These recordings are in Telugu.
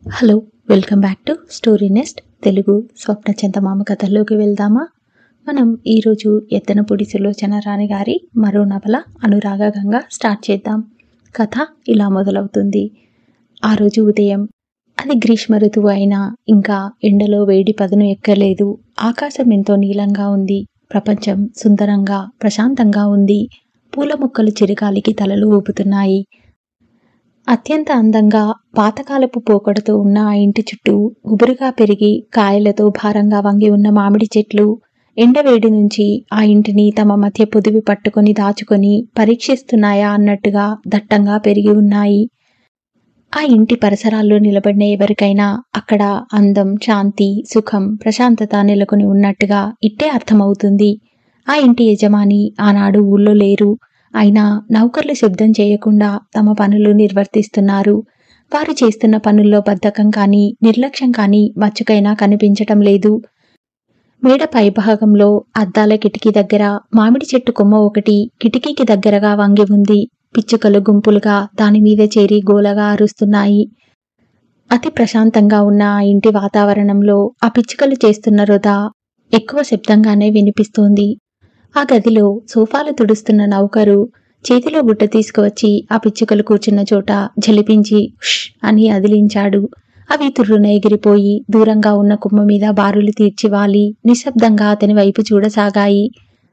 Hello, welcome back to story nest Telugu. Swapna Chandamama కథల్లోకి వెళ్దామా? మనం ఈరోజు ఎత్తనపూడి సులోచన రాణి గారి మరో నవల అనురాగంగా స్టార్ట్ చేద్దాం. కథ ఇలా మొదలవుతుంది. ఆ రోజు ఉదయం. అది గ్రీష్మ ఋతువు అయినా ఇంకా ఎండలో వేడి పదును ఎక్కలేదు. ఆకాశం ఎంతో నీలంగా ఉంది. ప్రపంచం సుందరంగా ప్రశాంతంగా ఉంది. పూల మొక్కలు చిరుగాలికి తలలు ఊపుతున్నాయి. అత్యంత అందంగా పాతకాలపు పోకడతో ఉన్న ఆ ఇంటి చుట్టూ గుబురుగా పెరిగి కాయలతో భారంగా వంగి ఉన్న మామిడి చెట్లు ఎండవేడి నుంచి ఆ ఇంటిని తమ మధ్య పొదివి పట్టుకొని దాచుకొని పరీక్షిస్తున్నాయా అన్నట్టుగా దట్టంగా పెరిగి ఉన్నాయి. ఆ ఇంటి పరిసరాల్లో నిలబడిన ఎవరికైనా అక్కడ అందం, శాంతి, సుఖం, ప్రశాంతత నెలకొని ఉన్నట్టుగా ఇట్టే అర్థమవుతుంది. ఆ ఇంటి యజమాని ఆనాడు ఊళ్ళో లేరు. అయినా నౌకర్లు శబ్దం చేయకుండా తమ పనులు నిర్వర్తిస్తున్నారు. వారు చేస్తున్న పనుల్లో బద్ధకం కానీ నిర్లక్ష్యం కానీ మచ్చుకైనా కనిపించటం లేదు. మేడ పైభాగంలో అద్దాల కిటికీ దగ్గర మామిడి చెట్టు కొమ్మ ఒకటి కిటికీకి దగ్గరగా వంగి ఉంది. పిచ్చుకలు గుంపులుగా దానిమీద చేరి గోలగా అరుస్తున్నాయి. అతి ప్రశాంతంగా ఉన్న ఆ ఇంటి వాతావరణంలో ఆ పిచ్చుకలు చేస్తున్న వృధా ఎక్కువ శబ్దంగానే వినిపిస్తోంది. ఆ గదిలో సోఫాలు తుడుస్తున్న నౌకరు చేతిలో గుడ్డ తీసుకువచ్చి ఆ పిచ్చుకలు కూర్చున్న చోట జలిపించి ష్ అని అదిలించాడు. అవి తుర్రున ఎగిరిపోయి దూరంగా ఉన్న కుమ్మ మీద బారులు తీర్చి వాలి నిశ్శబ్దంగా అతని వైపు చూడసాగాయి.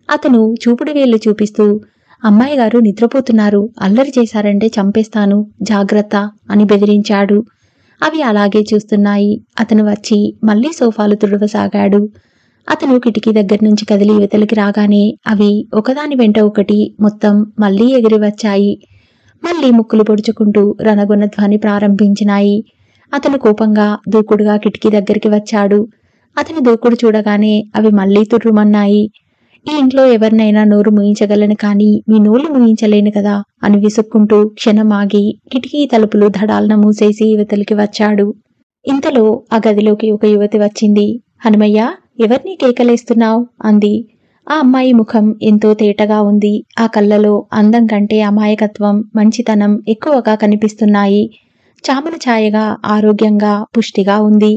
అతను చూపుడు వేళ్లు చూపిస్తూ, అమ్మాయి గారు నిద్రపోతున్నారు, అల్లరి చేశారంటే చంపేస్తాను, జాగ్రత్త అని బెదిరించాడు. అవి అలాగే చూస్తున్నాయి. అతను వచ్చి మళ్లీ సోఫాలు తుడవసాగాడు. అతను కిటికీ దగ్గర నుంచి కదిలి యువతలకి రాగానే అవి ఒకదాని వెంట ఒకటి మొత్తం మళ్లీ ఎగిరి వచ్చాయి. మళ్లీ ముక్కులు పొడుచుకుంటూ రణగొన్న ధ్వని ప్రారంభించినాయి. అతను కోపంగా దూకుడుగా కిటికీ దగ్గరికి వచ్చాడు. అతని దూకుడు చూడగానే అవి మళ్లీ తుర్రుమన్నాయి. ఈ ఇంట్లో ఎవరినైనా నోరు మూయించగలను కానీ మీ నోళ్లు మూయించలేను కదా అని విసుక్కుంటూ క్షణం ఆగి కిటికీ తలుపులు ధడాలన మూసేసి యువతలకి వచ్చాడు. ఇంతలో ఆ గదిలోకి ఒక యువతి వచ్చింది. హనుమయ్య, ఎవరినీ కేకలేస్తున్నావు అంది. ఆ అమ్మాయి ముఖం ఎంతో తేటగా ఉంది. ఆ కళ్ళలో అందం కంటే అమాయకత్వం, మంచితనం ఎక్కువగా కనిపిస్తున్నాయి. చామన ఛాయగా ఆరోగ్యంగా పుష్టిగా ఉంది.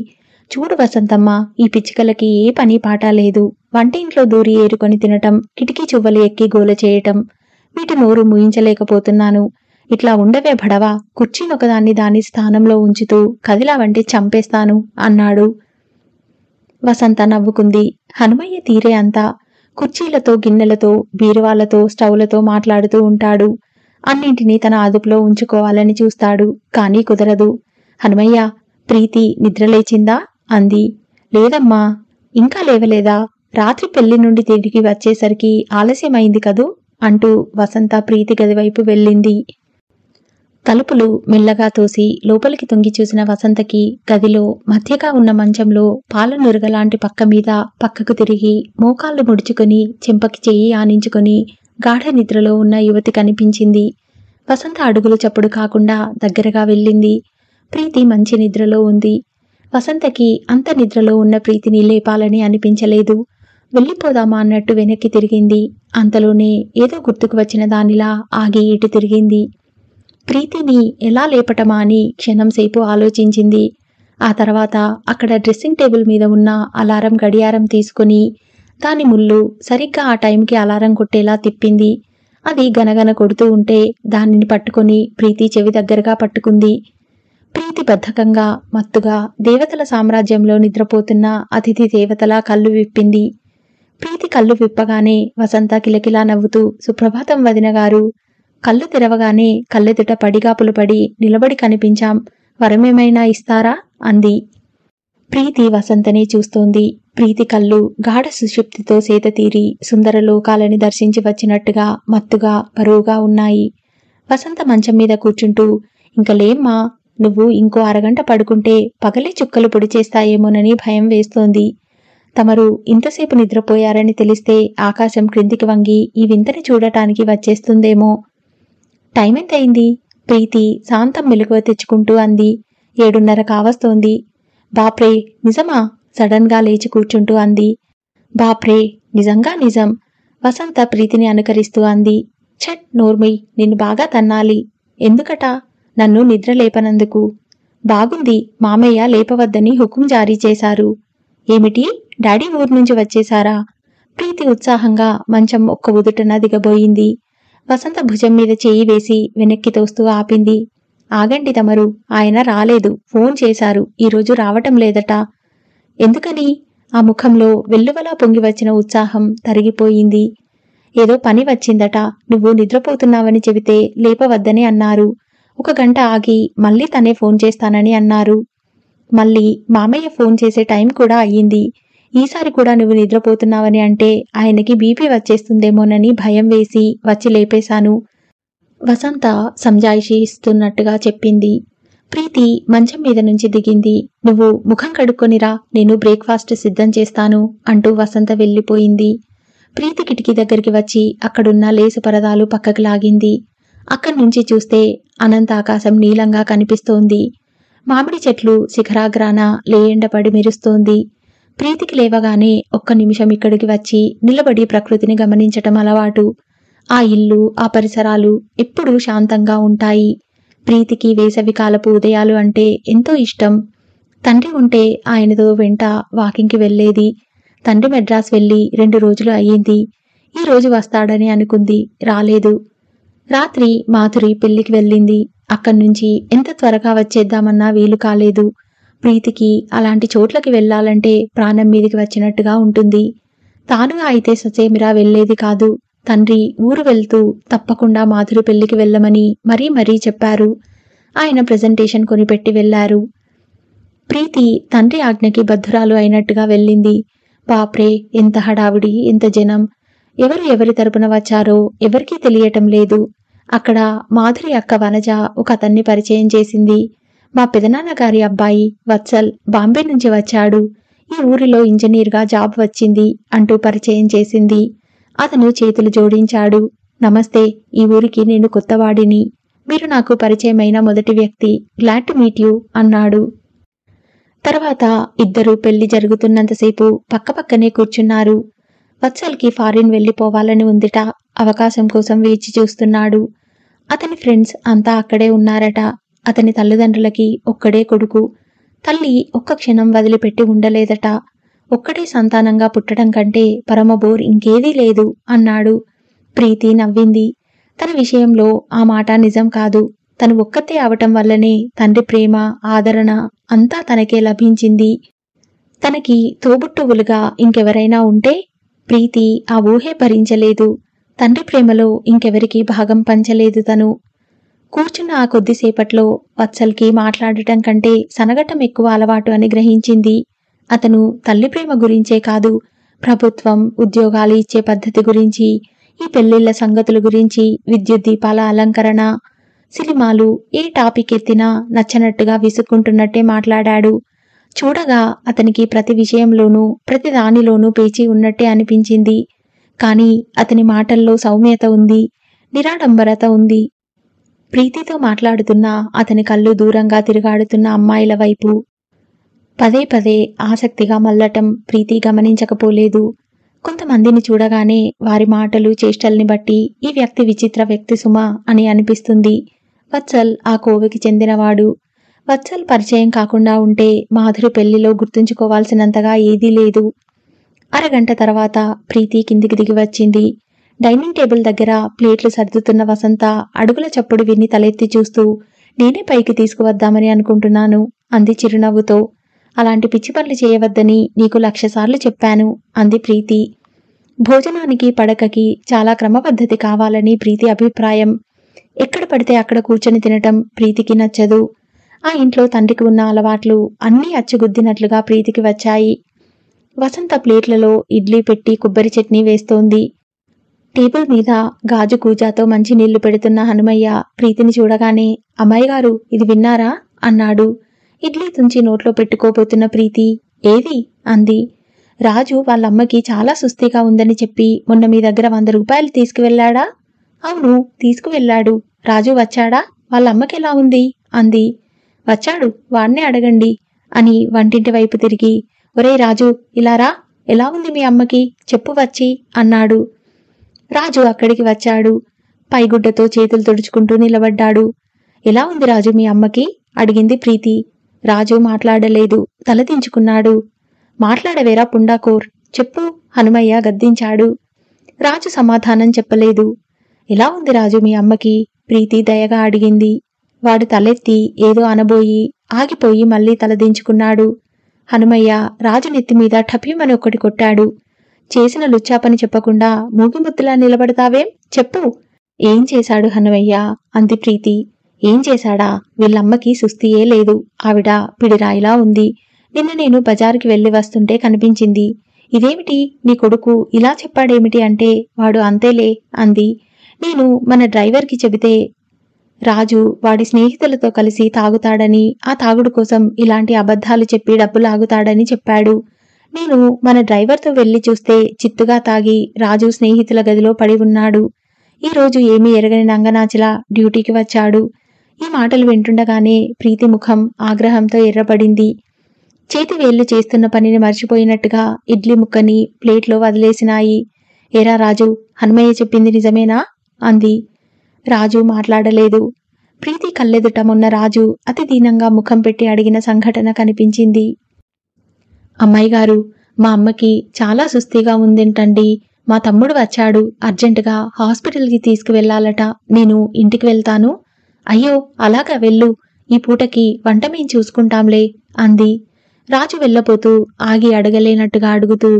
చూడు వసంతమ్మ, ఈ పిచ్చుకలకి ఏ పని పాట లేదు. వంటింట్లో దూరి ఏరుకొని తినటం, కిటికీ చువ్వలు ఎక్కి గోల చేయటం. వీటి నోరు మూయించలేకపోతున్నాను. ఇట్లా ఉండవే భడవా, కుర్చీనొకదాన్ని దాని స్థానంలో ఉంచుతూ కదిలావంటే చంపేస్తాను అన్నాడు. వసంత నవ్వుకుంది. హనుమయ్య తీరే అంతా. కుర్చీలతో, గిన్నెలతో, బీరువాలతో, స్టవ్లతో మాట్లాడుతూ ఉంటాడు. అన్నింటినీ తన అదుపులో ఉంచుకోవాలని చూస్తాడు. కానీ కుదరదు. హనుమయ్య, ప్రీతి నిద్రలేచిందా అంది. లేదమ్మా. ఇంకా లేవలేదా? రాత్రి పెళ్లి నుండి తిరిగి వచ్చేసరికి ఆలస్యమైంది కదూ అంటూ వసంత ప్రీతి గదివైపు వెళ్ళింది. తలుపులు మెల్లగా తోసి లోపలికి తొంగి చూసిన వసంతకి గదిలో మధ్యగా ఉన్న మంచంలో పాల నురగలాంటి పక్క మీద పక్కకు తిరిగి మోకాళ్ళు ముడుచుకొని చెంపకి చెయ్యి ఆనించుకొని గాఢ నిద్రలో ఉన్న యువతి కనిపించింది. వసంత అడుగులు చప్పుడు కాకుండా దగ్గరగా వెళ్ళింది. ప్రీతి మంచి నిద్రలో ఉంది. వసంతకి అంత నిద్రలో ఉన్న ప్రీతిని లేపాలని అనిపించలేదు. వెళ్ళిపోదామా అన్నట్టు వెనక్కి తిరిగింది. అంతలోనే ఏదో గుర్తుకు వచ్చిన దానిలా ఆగి ఇటు తిరిగింది. ప్రీతిని ఎలా లేపటమా అని క్షణంసేపు ఆలోచించింది. ఆ తర్వాత అక్కడ డ్రెస్సింగ్ టేబుల్ మీద ఉన్న అలారం గడియారం తీసుకుని దాని ముళ్ళు సరిగ్గా ఆ టైంకి అలారం కొట్టేలా తిప్పింది. అది గనగన కొడుతూ ఉంటే దానిని పట్టుకొని ప్రీతి చెవి దగ్గరగా పట్టుకుంది. ప్రీతి బద్ధకంగా మత్తుగా దేవతల సామ్రాజ్యంలో నిద్రపోతున్న అతిథి దేవతలా కళ్ళు విప్పింది. ప్రీతి కళ్ళు విప్పగానే వసంత కిలకిలా నవ్వుతూ, సుప్రభాతం వదిన గారు. కళ్ళు తెరవగానే కళ్ళెదుట పడిగాపులు పడి నిలబడి కనిపించాం, వరమేమైనా ఇస్తారా అంది. ప్రీతి వసంతనే చూస్తోంది. ప్రీతి కళ్ళు గాఢ సుషుప్తితో సేత తీరి సుందర లోకాలని దర్శించి వచ్చినట్టుగా మత్తుగా బరువుగా ఉన్నాయి. వసంత మంచం మీద కూర్చుంటూ, ఇంక లేమ్మా, నువ్వు ఇంకో అరగంట పడుకుంటే పగలే చుక్కలు పొడి చేస్తాయేమోనని భయం వేస్తోంది. తమరు ఇంతసేపు నిద్రపోయారని తెలిస్తే ఆకాశం క్రిందికి వంగి ఈ వింతని చూడటానికి వచ్చేస్తుందేమో. టైం ఎంతయింది? ప్రీతి శాంతం మెలకువ తెచ్చుకుంటూ అంది. 7:30 కావస్తోంది. బాప్రే, నిజమా? సడన్ గా లేచి కూర్చుంటూ అంది. బాప్రే, నిజంగా నిజం. వసంత ప్రీతిని అనుకరిస్తూ అంది. ఛట్ నోర్మై, నిన్ను బాగా తన్నాలి. ఎందుకట? నన్ను నిద్ర లేపనందుకు. బాగుంది, మామయ్య లేపవద్దని హుకుం జారీ చేశారు. ఏమిటి, డాడీ ఊరు నుంచి వచ్చేశారా? ప్రీతి ఉత్సాహంగా మంచం ఒక్క ఉదుటన దిగబోయింది. వసంత భుజం మీద చేయి వేసి వెనక్కి తోస్తూ ఆపింది. ఆగండి తమరు, ఆయన రాలేదు, ఫోన్ చేశారు, ఈరోజు రావటం లేదట. ఎందుకని? ఆ ముఖంలో వెల్లువలా పొంగి వచ్చిన ఉత్సాహం తరిగిపోయింది. ఏదో పని వచ్చిందట, నువ్వు నిద్రపోతున్నావని చెబితే లేపవద్దని అన్నారు. 1 గంట ఆగి మళ్ళీ తనే ఫోన్ చేస్తానని అన్నారు. మళ్ళీ మామయ్య ఫోన్ చేసే టైం కూడా అయ్యింది. ఈసారి కూడా నువ్వు నిద్రపోతున్నావని అంటే ఆయనకి బీపీ వచ్చేస్తుందేమోనని భయం వేసి వచ్చి లేపేశాను. వసంత సంజాయిషి ఇస్తున్నట్టుగా చెప్పింది. ప్రీతి మంచం మీద నుంచి దిగింది. నువ్వు ముఖం కడుక్కొనిరా, నేను బ్రేక్ఫాస్ట్ సిద్ధం చేస్తాను అంటూ వసంత వెళ్ళిపోయింది. ప్రీతి కిటికీ దగ్గరికి వచ్చి అక్కడున్న లేసు పరదాలు పక్కకు లాగింది. అక్కడి నుంచి చూస్తే అనంత ఆకాశం నీలంగా కనిపిస్తోంది. మామిడి చెట్లు శిఖరాగ్రాన లేయండపడి మెరుస్తోంది. ప్రీతికి లేవగానే 1 నిమిషం ఇక్కడికి వచ్చి నిలబడి ప్రకృతిని గమనించటం అలవాటు. ఆ ఇల్లు, ఆ పరిసరాలు ఎప్పుడూ శాంతంగా ఉంటాయి. ప్రీతికి వేసవికాలపు ఉదయాలు అంటే ఎంతో ఇష్టం. తండ్రి ఉంటే ఆయనతో వెంట వాకింగ్కి వెళ్లేది. తండ్రి మెడ్రాస్ వెళ్ళి 2 రోజులు అయ్యింది. ఈ రోజు వస్తాడని అనుకుంది, రాలేదు. రాత్రి మాధురి పెళ్లికి వెళ్ళింది. అక్కడ్నుంచి ఎంత త్వరగా వచ్చేద్దామన్నా వీలు కాలేదు. ప్రీతికి అలాంటి చోట్లకి వెళ్లాలంటే ప్రాణం మీదికి వచ్చినట్టుగా ఉంటుంది. తానుగా అయితే ససేమిరా వెళ్లేది కాదు. తండ్రి ఊరు వెళ్తూ తప్పకుండా మాధురి పెళ్లికి వెళ్ళమని మరీ చెప్పారు. ఆయన ప్రెజెంటేషన్ కొనిపెట్టి వెళ్లారు. ప్రీతి తండ్రి ఆజ్ఞకి బద్ధురాలు అయినట్టుగా వెళ్ళింది. బాప్రే, ఎంత హడావిడి, ఎంత జనం! ఎవరి తరపున వచ్చారో ఎవరికీ తెలియటం లేదు. అక్కడ మాధురి అక్క వనజ ఒక అతన్ని పరిచయం చేసింది. మా పెదనాన్నగారి అబ్బాయి వత్సల్ బాంబే నుంచి వచ్చాడు. ఈ ఊరిలో ఇంజనీర్గా జాబ్ వచ్చింది అంటూ పరిచయం చేసింది. అతను చేతులు జోడించాడు. నమస్తే, ఈ ఊరికి నేను కొత్తవాడిని. మీరు నాకు పరిచయమైన మొదటి వ్యక్తి. గ్లాడ్ టు మీట్ యూ అన్నాడు. తర్వాత ఇద్దరూ పెళ్లి జరుగుతున్నంతసేపు పక్కపక్కనే కూర్చున్నారు. వత్సల్కి ఫారిన్ వెళ్ళిపోవాలని ఉందిట. అవకాశం కోసం వేచి చూస్తున్నాడు. అతని ఫ్రెండ్స్ అంతా అక్కడే ఉన్నారట. అతని తల్లిదండ్రులకి ఒక్కడే కొడుకు. తల్లి ఒక్క క్షణం వదిలిపెట్టి ఉండలేదట. ఒక్కడే సంతానంగా పుట్టడం కంటే పరమ బోర్ ఇంకేదీ లేదు అన్నాడు. ప్రీతి నవ్వింది. తన విషయంలో ఆ మాట నిజం కాదు. తను ఒక్కతే అవటం వల్లనే తండ్రి ప్రేమ, ఆదరణ అంతా తనకే లభించింది. తనకి తోబుట్టువులుగా ఇంకెవరైనా ఉంటే? ప్రీతి ఆ ఊహే భరించలేదు. తండ్రి ప్రేమలో ఇంకెవరికి భాగం పంచలేదు తను. కూర్చున్న ఆ కొద్దిసేపట్లో వత్సల్కి మాట్లాడటం కంటే సనగటం ఎక్కువ అలవాటు అని గ్రహించింది. అతను తల్లి ప్రేమ గురించే కాదు, ప్రభుత్వం, ఉద్యోగాలు ఇచ్చే పద్ధతి గురించి, ఈ పెళ్లిళ్ల సంగతుల గురించి, విద్యుత్ దీపాల అలంకరణ, సినిమాలు, ఏ టాపిక్ ఎత్తినా నచ్చనట్టుగా విసుక్కుంటున్నట్టే మాట్లాడాడు. చూడగా అతనికి ప్రతి విషయంలోనూ, ప్రతి దానిలోనూ పేచీ ఉన్నట్టే అనిపించింది. కానీ అతని మాటల్లో సౌమ్యత ఉంది, నిరాడంబరత ఉంది. ప్రీతితో మాట్లాడుతున్న అతని కళ్ళు దూరంగా తిరుగాడుతున్న అమ్మాయిల వైపు పదే ఆసక్తిగా మళ్ళటం ప్రీతి గమనించకపోలేదు. కొంతమందిని చూడగానే వారి మాటలు, చేష్టల్ని బట్టి ఈ వ్యక్తి విచిత్ర వ్యక్తి సుమా అని అనిపిస్తుంది. వత్సల్ ఆ కోవకి చెందినవాడు. వత్సల్ పరిచయం కాకుండా ఉంటే మాధురి పెళ్లిలో గుర్తుంచుకోవాల్సినంతగా ఏదీ లేదు. అరగంట తర్వాత ప్రీతి కిందికి దిగి వచ్చింది. డైనింగ్ టేబుల్ దగ్గర ప్లేట్లు సర్దుతున్న వసంత అడుగుల చప్పుడు విని తలెత్తి చూస్తూ, నేనే పైకి తీసుకువద్దామని అనుకుంటున్నాను అంది చిరునవ్వుతో. అలాంటి పిచ్చి పనులు చేయవద్దని నీకు 1,00,000 సార్లు చెప్పాను అంది ప్రీతి. భోజనానికి, పడకకి చాలా క్రమపద్ధతి కావాలని ప్రీతి అభిప్రాయం. ఎక్కడ పడితే అక్కడ కూర్చొని తినటం ప్రీతికి నచ్చదు. ఆ ఇంట్లో తండ్రికి ఉన్న అలవాట్లు అన్నీ అచ్చుగుద్దినట్లుగా ప్రీతికి వచ్చాయి. వసంత ప్లేట్లలో ఇడ్లీ పెట్టి కొబ్బరి చట్నీ వేస్తోంది. టేబుల్ మీద గాజు కూజాతో మంచినీళ్లు పెడుతున్న హనుమయ్య ప్రీతిని చూడగానే, అమ్మాయిగారు, ఇది విన్నారా అన్నాడు. ఇడ్లీ తుంచి నోట్లో పెట్టుకోబోతున్న ప్రీతి, ఏది అంది. రాజు వాళ్ళమ్మకి చాలా సుస్థిగా ఉందని చెప్పి మొన్న మీ దగ్గర 100 రూపాయలు తీసుకువెళ్ళాడా? అవును, తీసుకువెళ్ళాడు. రాజు వచ్చాడా? వాళ్ళమ్మకెలా ఉంది అంది. వచ్చాడు, వాణ్ణే అడగండి అని వంటింటి వైపు తిరిగి, ఒరేయ్ రాజు, ఇలారా, ఎలా ఉంది మీ అమ్మకి చెప్పు వచ్చి అన్నాడు. రాజు అక్కడికి వచ్చాడు. పైగుడ్డతో చేతులు తుడుచుకుంటూ నిలబడ్డాడు. ఎలా ఉంది రాజు మీ అమ్మకి అడిగింది ప్రీతి. రాజు మాట్లాడలేదు, తలదించుకున్నాడు. మాట్లాడవేరా పుండాకోర్, చెప్పు హనుమయ్య గద్దించాడు. రాజు సమాధానం చెప్పలేదు. ఎలా ఉంది రాజు మీ అమ్మకి? ప్రీతి దయగా అడిగింది. వాడు తలెత్తి ఏదో అనబోయి ఆగిపోయి మళ్లీ తలదించుకున్నాడు. హనుమయ్య రాజు నెత్తిమీద ఠపీమని ఒక్కటి కొట్టాడు. చేసిన లుచ్చాపని చెప్పకుండా మూగిముద్దులా నిలబడతావేం? చెప్పు. ఏం చేశాడు హనుమయ్య అంది ప్రీతి. ఏం చేశాడా? వీళ్ళమ్మకి సుస్థియే లేదు. ఆవిడ పిడిరాయిలా ఉంది. నిన్న నేను బజారుకి వెళ్లి వస్తుంటే కనిపించింది. ఇదేమిటి నీ కొడుకు ఇలా చెప్పాడేమిటి అంటే, వాడు అంతేలే అంది. నేను మన డ్రైవర్కి చెబితే రాజు వాడి స్నేహితులతో కలిసి తాగుతాడని, ఆ తాగుడు కోసం ఇలాంటి అబద్ధాలు చెప్పి డబ్బులాగుతాడని చెప్పాడు. నేను మన డ్రైవర్తో వెళ్లి చూస్తే చిత్తుగా తాగి రాజు స్నేహితుల గదిలో పడి ఉన్నాడు. ఈరోజు ఏమీ ఎరగని నంగనాచిలా డ్యూటీకి వచ్చాడు. ఈ మాటలు వింటుండగానే ప్రీతి ముఖం ఆగ్రహంతో ఎర్రబడింది. చేతివేళ్లు చేస్తున్న పనిని మర్చిపోయినట్టుగా ఇడ్లీ ముక్కని ప్లేట్లో వదిలేసినాయి. ఏరా రాజు, హనుమయ్య చెప్పింది నిజమేనా అంది. రాజు మాట్లాడలేదు. ప్రీతి కళ్ళెదుట మొన్న రాజు అతి దీనంగా ముఖం పెట్టి అడిగిన సంఘటన కనిపించింది. అమ్మాయి గారు, మా అమ్మకి చాలా సుస్థిగా ఉందేంటండి. మా తమ్ముడు వచ్చాడు, అర్జెంటుగా హాస్పిటల్కి తీసుకువెళ్లాలట. నేను ఇంటికి వెళ్తాను. అయ్యో అలాగా వెళ్ళు, ఈ పూటకి వంట మేం చూసుకుంటాంలే అంది. రాజు వెళ్ళబోతూ ఆగి అడగలేనట్టుగా అడుగుతూ,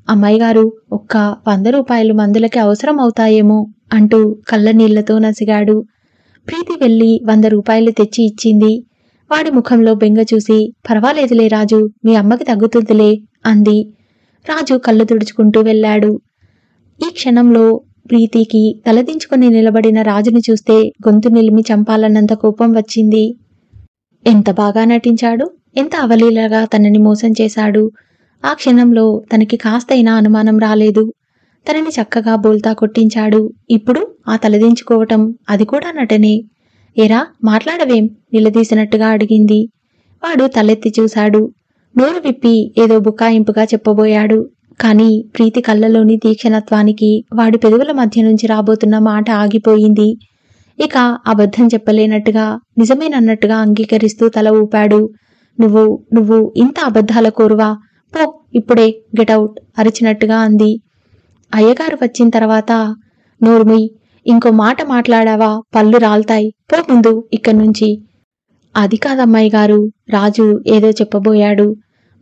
అమ్మాయి గారు, ఒక్క 100 రూపాయలు మందులకి అవసరం అవుతాయేమో అంటూ కళ్ళనీళ్లతో నసిగాడు. ప్రీతి వెళ్లి 100 రూపాయలు తెచ్చి ఇచ్చింది. వాడి ముఖంలో బెంగ చూసి, పర్వాలేదులే రాజు, మీ అమ్మకి తగ్గుతుందిలే అంది. రాజు కళ్ళు తుడుచుకుంటూ వెళ్ళాడు. ఈ క్షణంలో ప్రీతికి తలదించుకుని నిలబడిన రాజుని చూస్తే గొంతు నిలిమి చంపాలన్నంత కోపం వచ్చింది. ఎంత బాగా నటించాడు, ఎంత అవలీలగా తనని మోసం చేశాడు. ఆ క్షణంలో తనకి కాస్తైనా అనుమానం రాలేదు. తనని చక్కగా బోల్తా కొట్టించాడు. ఇప్పుడు ఆ తలదించుకోవటం, అది కూడా నటనే. ఏరా మాట్లాడవేం నిలదీసినట్టుగా అడిగింది. వాడు తలెత్తి చూశాడు. నోరు విప్పి ఏదో బుకాయింపుగా చెప్పబోయాడు. కాని ప్రీతి కళ్ళలోని తీక్షణత్వానికి వాడి పెదవుల మధ్య నుంచి రాబోతున్న మాట ఆగిపోయింది. ఇక అబద్ధం చెప్పలేనట్టుగా, నిజమేనన్నట్టుగా అంగీకరిస్తూ తల ఊపాడు. నువ్వు ఇంత అబద్ధాల కోరువా? పో ఇప్పుడే, గెటౌట్ అరిచినట్టుగా అంది. అయ్యగారు వచ్చిన తర్వాత, నోర్ముయ్, ఇంకో మాట మాట్లాడావా పళ్ళు రాల్తాయి, పో ముందు ఇక్కడ్నుంచి. అది కాదమ్మాయి గారు, రాజు ఏదో చెప్పబోయాడు.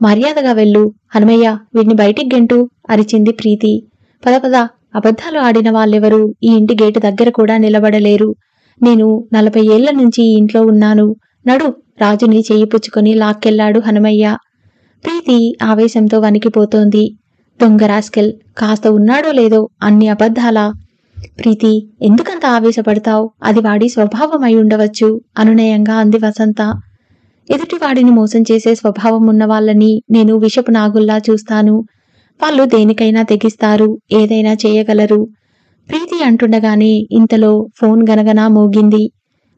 మర్యాదగా వెళ్ళు, హనుమయ్య వీడిని బయటికి గెంటు అరిచింది ప్రీతి. పద పద, అబద్ధాలు ఆడిన వాళ్ళెవరూ ఈ ఇంటి గేటు దగ్గర కూడా నిలబడలేరు. నేను 40 ఏళ్ల నుంచి ఈ ఇంట్లో ఉన్నాను. నడు, రాజుని చెయ్యి పుచ్చుకొని లాక్కెళ్లాడు హనుమయ్య. ప్రీతి ఆవేశంతో వణికిపోతోంది. దొంగ రాస్కెల్, కాస్త ఉన్నాడో లేదో అన్ని అబద్ధాలా? ప్రీతి, ఎందుకంత ఆవేశపడతావు? అది వాడి స్వభావం అయి ఉండవచ్చు అనునయంగా అంది వసంత. ఎదుటివాడిని మోసం చేసే స్వభావం ఉన్న వాళ్ళని నేను విషపు నాగుల్లా చూస్తాను. వాళ్ళు దేనికైనా తెగిస్తారు, ఏదైనా చేయగలరు. ప్రీతి అంటుండగానే ఇంతలో ఫోన్ గనగనా మోగింది.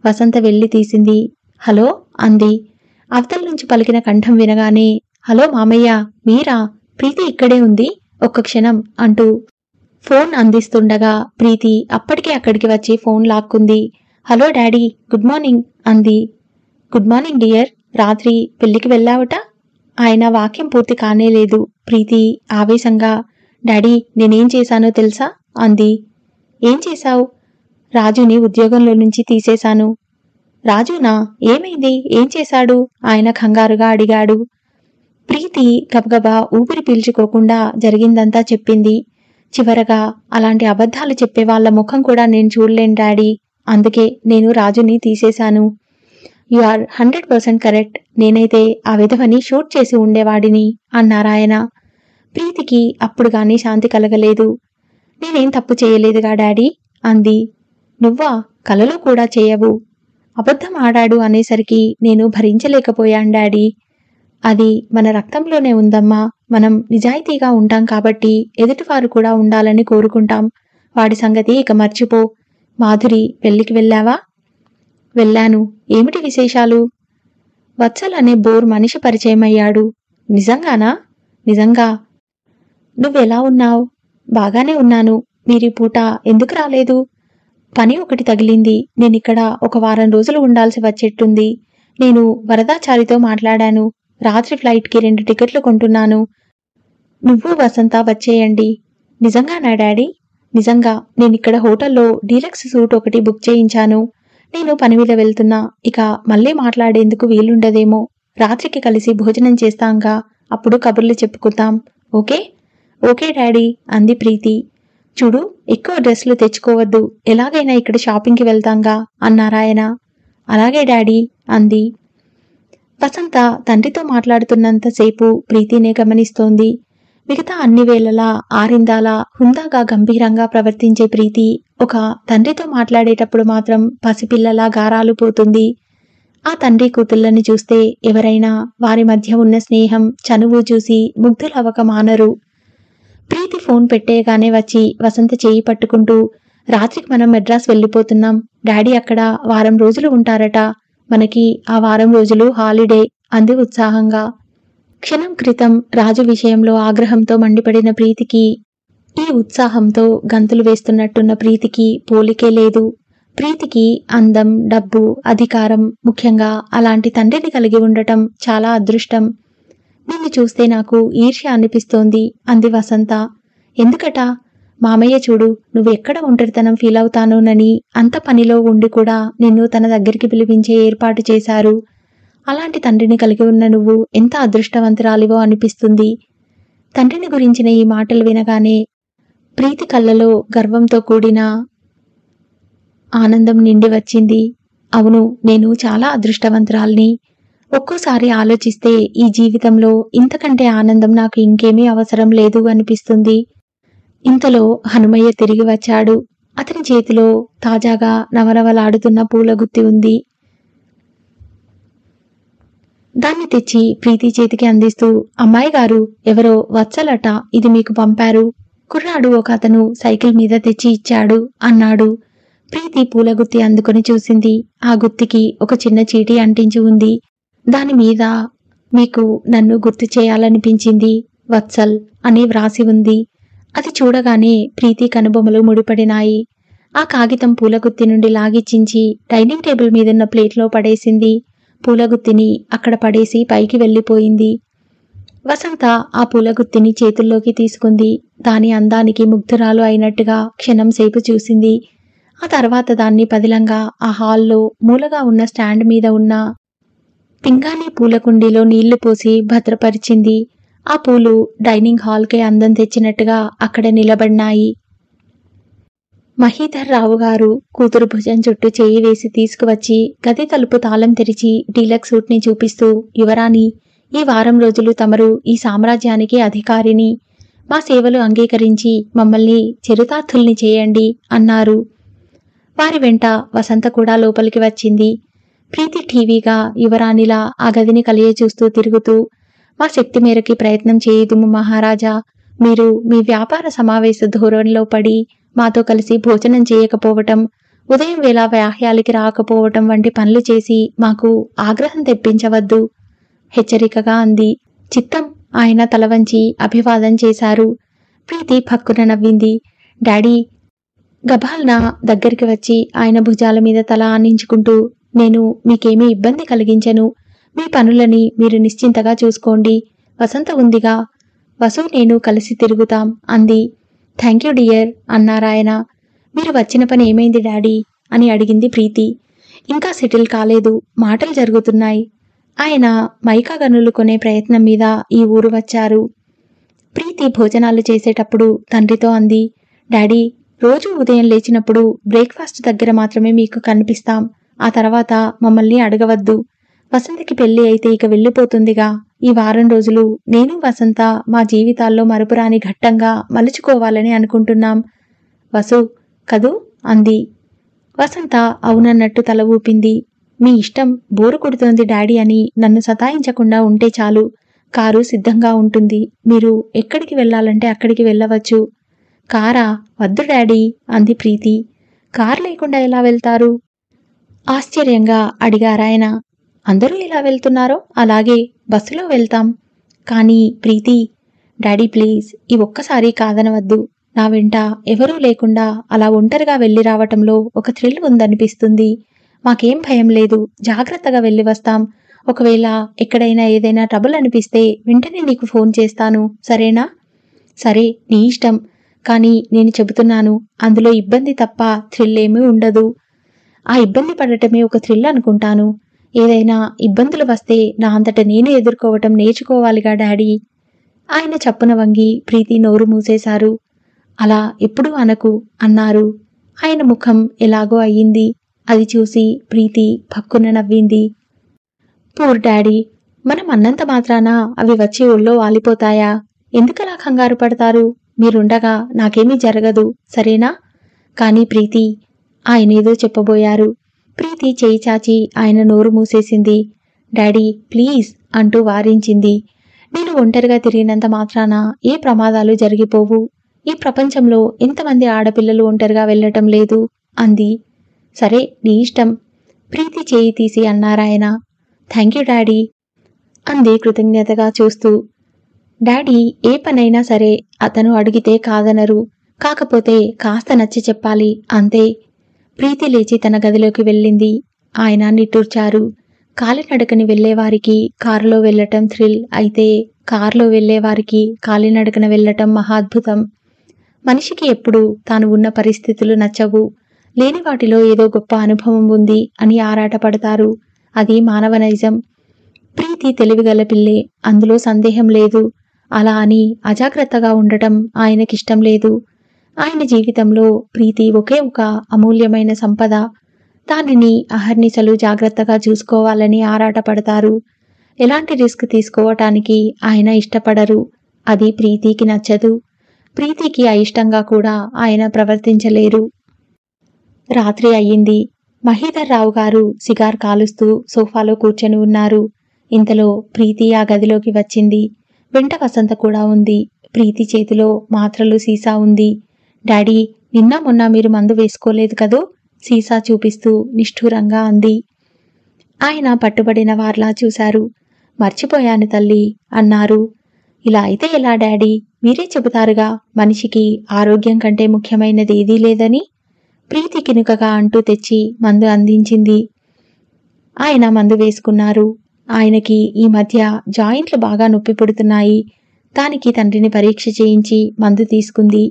వసంత వెళ్లి తీసింది. హలో అంది. అవతల నుంచి పలికిన కంఠం వినగానే, హలో మామయ్య, మీరా? ప్రీతి ఇక్కడే ఉంది, ఒక్క క్షణం అంటూ ఫోన్ అందిస్తుండగా ప్రీతి అప్పటికే అక్కడికి వచ్చి ఫోన్ లాక్కుంది. హలో డాడీ, గుడ్ మార్నింగ్ అంది. గుడ్ మార్నింగ్ డియర్, రాత్రి పెళ్లికి వెళ్ళావట? ఆయన వాక్యం పూర్తి కానేలేదు. ప్రీతి ఆవేశంగా, డాడీ నేనేం చేశానో తెలుసా అంది. ఏం చేశావు? రాజుని ఉద్యోగంలో నుంచి తీసేశాను. రాజునా? ఏమైంది? ఏం చేశాడు? ఆయన కంగారుగా అడిగాడు. ప్రీతి గబగబా ఊపిరి పీల్చుకోకుండా జరిగిందంతా చెప్పింది. చివరగా, అలాంటి అబద్ధాలు చెప్పే వాళ్ల ముఖం కూడా నేను చూడలేను డాడీ, అందుకే నేను రాజుని తీసేశాను. You are 100% correct. నేనైతే ఆ విధవని షూట్ చేసి ఉండేవాడిని అన్నారాయన. ప్రీతికి అప్పుడు గాని శాంతి కలగలేదు. నేనేం తప్పు చేయలేదుగా డాడీ అంది. నువ్వా? కలలో కూడా చేయవు. అబద్ధం ఆడాడు అనేసరికి నేను భరించలేకపోయాను డాడీ. అది మన రక్తంలోనే ఉందమ్మా. మనం నిజాయితీగా ఉంటాం కాబట్టి ఎదుటివారు కూడా ఉండాలని కోరుకుంటాం. వాడి సంగతి ఇక మర్చిపో. మాధురి పెళ్లికి వెళ్ళావా? వెళ్ళాను. ఏమిటి విశేషాలు? వత్సల్ అనే బోర్ మనిషి పరిచయమయ్యాడు. నిజంగానా? నిజంగా. నువ్వెలా ఉన్నావు? బాగానే ఉన్నాను. మీరీ పూట ఎందుకు రాలేదు? పని ఒకటి తగిలింది. నేనిక్కడ ఒక వారం రోజులు ఉండాల్సి వచ్చేట్టుంది. నేను వరదాచారితో మాట్లాడాను. రాత్రి ఫ్లైట్కి 2 టికెట్లు కొంటున్నాను. నువ్వు వసంత వచ్చేయండి. నిజంగానా డాడీ? నిజంగా. నేనిక్కడ హోటల్లో డీలక్స్ సూట్ ఒకటి బుక్ చేయించాను. నేను పని మీద వెళ్తున్నా. ఇక మళ్ళీ మాట్లాడేందుకు వీలుండదేమో. రాత్రికి కలిసి భోజనం చేస్తాంగా. అప్పుడు కబుర్లు చెప్పుకుందాం. ఓకే? ఓకే డాడీ అంది ప్రీతి. చూడు, ఎక్కువ డ్రెస్సులు తెచ్చుకోవద్దు. ఎలాగైనా ఇక్కడ షాపింగ్కి వెళ్తాంగా అన్నారాయన. అలాగే డాడీ అంది. వసంత తండ్రితో మాట్లాడుతున్నంతసేపు ప్రీతినే గమనిస్తోంది. మిగతా అన్ని వేళలా ఆరిందాలా హుందాగా గంభీరంగా ప్రవర్తించే ప్రీతి ఒక తండ్రితో మాట్లాడేటప్పుడు మాత్రం పసిపిల్లలా గారాలు పోతుంది. ఆ తండ్రి కూతుళ్ళని చూస్తే ఎవరైనా వారి మధ్య ఉన్న స్నేహం, చనువు చూసి ముగ్ధులవ్వక మానరు. ప్రీతి ఫోన్ పెట్టేయగానే వచ్చి వసంత చేయి పట్టుకుంటూ, రాత్రికి మనం మెడ్రాస్ వెళ్ళిపోతున్నాం. డాడీ అక్కడ వారం రోజులు ఉంటారట. మనకి ఆ వారం రోజులు హాలిడే అంది ఉత్సాహంగా. క్షణం క్రితం రాజు విషయంలో ఆగ్రహంతో మండిపడిన ప్రీతికి, ఈ ఉత్సాహంతో గంతులు వేస్తున్నట్టున్న ప్రీతికి పోలికే లేదు. ప్రీతికి అందం, డబ్బు, అధికారం, ముఖ్యంగా అలాంటి తండ్రిని కలిగి ఉండటం చాలా అదృష్టం. నిన్ను చూస్తే నాకు ఈర్ష్య అనిపిస్తోంది అంది వసంత. ఎందుకట? మామయ్య చూడు, నువ్వు ఎక్కడ ఒంటరితనం ఫీలవుతానోనని అంత పనిలో ఉండి కూడా నిన్ను తన దగ్గరికి పిలిపించే ఏర్పాటు చేశారు. అలాంటి తండ్రిని కలిగి ఉన్న నువ్వు ఎంత అదృష్టవంతురాలివో అనిపిస్తుంది. తండ్రిని గురించిన ఈ మాటలు వినగానే ప్రీతి కళ్ళలో గర్వంతో కూడిన ఆనందం నిండి వచ్చింది. అవును, నేను చాలా అదృష్టవంతురాల్ని. ఒక్కోసారి ఆలోచిస్తే ఈ జీవితంలో ఇంతకంటే ఆనందం నాకు ఇంకేమీ అవసరం లేదు అనిపిస్తుంది. ఇంతలో హనుమయ్య తిరిగి వచ్చాడు. అతని చేతిలో తాజాగా నవనవలాడుతున్న పూలగుత్తి ఉంది. దాన్ని తెచ్చి ప్రీతి చేతికి అందిస్తూ, అమ్మాయి గారు, ఎవరో వత్సలట ఇది మీకు పంపారు. కుర్రాడు ఒక అతను సైకిల్ మీద తెచ్చి ఇచ్చాడు అన్నాడు. ప్రీతి పూలగుత్తి అందుకొని చూసింది. ఆ గుత్తికి ఒక చిన్న చీటీ అంటించి ఉంది. దానిమీద మీకు నన్ను గుర్తు చేయాలనిపించింది, వత్సల్ అని వ్రాసి ఉంది. అది చూడగానే ప్రీతి కనుబొమలు ముడిపడినాయి. ఆ కాగితం పూలగుత్తి నుండి లాగిచ్చించి డైనింగ్ టేబుల్ మీదున్న ప్లేట్లో పడేసింది. పూలగుత్తిని అక్కడ పడేసి పైకి వెళ్ళిపోయింది. వసంత ఆ పూలగుత్తిని చేతుల్లోకి తీసుకుంది. దాని అందానికి ముగ్ధురాలు అయినట్టుగా క్షణం సేపు చూసింది. ఆ తర్వాత దాన్ని పదిలంగా ఆ హాల్లో మూలగా ఉన్న స్టాండ్ మీద ఉన్న పింగాణి పూల కుండీలో నీళ్లు పోసి భద్రపరిచింది. ఆ పూలు డైనింగ్ హాల్కే అందం తెచ్చినట్టుగా అక్కడ నిలబడినాయి. మహీధర్ రావు గారు కూతురు భుజం చుట్టూ చేయి వేసి తీసుకువచ్చి గది తలుపు తాళం తెరిచి డీలక్స్ సూట్ని చూపిస్తూ, యువరాణి, ఈ వారం రోజులు తమరు ఈ సామ్రాజ్యానికి అధికారిని. మా సేవలు అంగీకరించి మమ్మల్ని చరితార్థుల్ని చేయండి అన్నారు. వారి వెంట వసంత కూడా లోపలికి వచ్చింది. ప్రీతి టీవీగా యువరాణిలా ఆ గదిని కలియచూస్తూ తిరుగుతూ, మా శక్తి మేరకి ప్రయత్నం చేయుదుము మహారాజా. మీరు మీ వ్యాపార సమావేశ ధోరణిలో పడి మాతో కలిసి భోజనం చేయకపోవటం, ఉదయం వేళ వ్యాహ్యాలకి రాకపోవటం వంటి పనులు చేసి మాకు ఆగ్రహం తెప్పించవద్దు హెచ్చరికగా అంది. చిత్తం ఆయన తల వంచి అభివాదం చేశారు. ప్రీతి పక్కున నవ్వింది. డాడీ గభాల్న దగ్గరికి వచ్చి ఆయన భుజాల మీద తల ఆనించుకుంటూ, నేను మీకేమీ ఇబ్బంది కలిగించను. మీ పనులని మీరు నిశ్చింతగా చూసుకోండి. వసంత ఉందిగా, వసు నేను కలిసి తిరుగుతాం అంది. థ్యాంక్ యూ డియర్ అన్నారాయన. మీరు వచ్చిన పని ఏమైంది డాడీ అని అడిగింది ప్రీతి. ఇంకా సెటిల్ కాలేదు, మాటలు జరుగుతున్నాయి. ఆయన మైకా గనులు కొనే ప్రయత్నం మీద ఈ ఊరు వచ్చారు. ప్రీతి భోజనాలు చేసేటప్పుడు తండ్రితో అంది. డాడీ, రోజు ఉదయం లేచినప్పుడు బ్రేక్ఫాస్ట్ దగ్గర మాత్రమే మీకు కనిపిస్తాం. ఆ తర్వాత మమ్మల్ని అడగవద్దు. వసంతకి పెళ్లి అయితే ఇక వెళ్ళిపోతుందిగా. ఈ వారం రోజులు నేను వసంత మా జీవితాల్లో మరపురాని ఘట్టంగా మలుచుకోవాలని అనుకుంటున్నాం. వసు కదూ అంది. వసంత అవునన్నట్టు తల ఊపింది. మీ ఇష్టం, బోరు కొడుతోంది డాడీ అని నన్ను సతాయించకుండా ఉంటే చాలు. కారు సిద్ధంగా ఉంటుంది. మీరు ఎక్కడికి వెళ్ళాలంటే అక్కడికి వెళ్ళవచ్చు. కారా? వద్దు డాడీ అంది ప్రీతి. కారు లేకుండా ఎలా వెళ్తారు ఆశ్చర్యంగా అడిగారాయన. అందరూ ఎలా వెళ్తున్నారో అలాగే బస్సులో వెళ్తాం. కానీ ప్రీతి, డాడీ ప్లీజ్, ఈ ఒక్కసారి కాదనవద్దు. నా వెంట ఎవరూ లేకుండా అలా ఒంటరిగా వెళ్ళి రావటంలో ఒక థ్రిల్ ఉందనిపిస్తుంది. మాకేం భయం లేదు, జాగ్రత్తగా వెళ్ళి వస్తాం. ఒకవేళ ఎక్కడైనా ఏదైనా ట్రబుల్ అనిపిస్తే వెంటనే నీకు ఫోన్ చేస్తాను, సరేనా? సరే, నీ ఇష్టం. కానీ నేను చెబుతున్నాను, అందులో ఇబ్బంది తప్ప థ్రిల్ ఏమీ ఉండదు. ఆ ఇబ్బంది పడటమే ఒక థ్రిల్ అనుకుంటాను. ఏదైనా ఇబ్బందులు వస్తే నా అంతట నేను ఎదుర్కోవటం నేర్చుకోవాలిగా డాడీ. ఆయన చప్పున వంగి ప్రీతి నోరు మూసేశారు. అలా ఎప్పుడూ అనకు అన్నారు. ఆయన ముఖం ఎలాగో అయ్యింది. అది చూసి ప్రీతి పక్కున నవ్వింది. పూర్ డాడీ, మనం అన్నంత మాత్రాన అవి వచ్చి ఒళ్ళో వాలిపోతాయా? ఎందుకలా కంగారు పడతారు? మీరుండగా నాకేమీ జరగదు, సరేనా? కానీ ప్రీతి, ఆయనేదో చెప్పబోయారు. ప్రీతి చేయి చాచి ఆయన నోరు మూసేసింది. డాడీ ప్లీజ్ అంటూ వారించింది. నేను ఒంటరిగా తిరిగినంత మాత్రాన ఏ ప్రమాదాలు జరిగిపోవు. ఈ ప్రపంచంలో ఎంతమంది ఆడపిల్లలు ఒంటరిగా వెళ్ళటం లేదు అంది. సరే, నీ ఇష్టం. ప్రీతి చేయి తీసి అన్నారాయన. థ్యాంక్ యూ డాడీ అంది కృతజ్ఞతగా చూస్తూ. డాడీ ఏ పనైనా సరే అతను అడిగితే కాదనరు. కాకపోతే కాస్త నచ్చి చెప్పాలి, అంతే. ప్రీతి లేచి తన గదిలోకి వెళ్ళింది. ఆయన నిట్టూర్చారు. కాలినడకని వెళ్లేవారికి కారులో వెళ్లటం థ్రిల్ అయితే, కారులో వెళ్లేవారికి కాలినడకన వెళ్లటం మహాద్భుతం. మనిషికి ఎప్పుడూ తాను ఉన్న పరిస్థితులు నచ్చవు. లేని వాటిలో ఏదో గొప్ప అనుభవం ఉంది అని ఆరాటపడతారు. అది మానవ నైజం. ప్రీతి తెలివిగల పిల్లే, అందులో సందేహం లేదు. అలా అని అజాగ్రత్తగా ఉండటం ఆయనకిష్టం లేదు. ఆయన జీవితంలో ప్రీతి ఒకే ఒక అమూల్యమైన సంపద. దానిని అహర్నిశలు జాగ్రత్తగా చూసుకోవాలని ఆరాటపడతారు. ఎలాంటి రిస్క్ తీసుకోవటానికి ఆయన ఇష్టపడరు. అది ప్రీతికి నచ్చదు. ప్రీతికి అయిష్టంగా కూడా ఆయన ప్రవర్తించలేరు. రాత్రి అయ్యింది. మహీధర్ రావు గారు సిగార్ కాలుస్తూ సోఫాలో కూర్చొని ఉన్నారు. ఇంతలో ప్రీతి ఆ గదిలోకి వచ్చింది. వెంట వసంత కూడా ఉంది. ప్రీతి చేతిలో మాత్రలు సీసా ఉంది. డాడీ, నిన్న మొన్న మీరు మందు వేసుకోలేదు కదూ? సీసా చూపిస్తూ నిష్ఠూరంగా అంది. ఆయన పట్టుబడిన వార్లా చూశారు. మర్చిపోయాను తల్లి అన్నారు. ఇలా అయితే ఎలా డాడీ? మీరే చెబుతారుగా, మనిషికి ఆరోగ్యం కంటే ముఖ్యమైనది ఏదీ లేదని. ప్రీతి కినుకగా అంటూ తెచ్చి మందు అందించింది. ఆయన మందు వేసుకున్నారు. ఆయనకి ఈ మధ్య జాయింట్లు బాగా నొప్పి పుడుతున్నాయి. దానికి తండ్రిని పరీక్ష చేయించి మందు తీసుకుంది.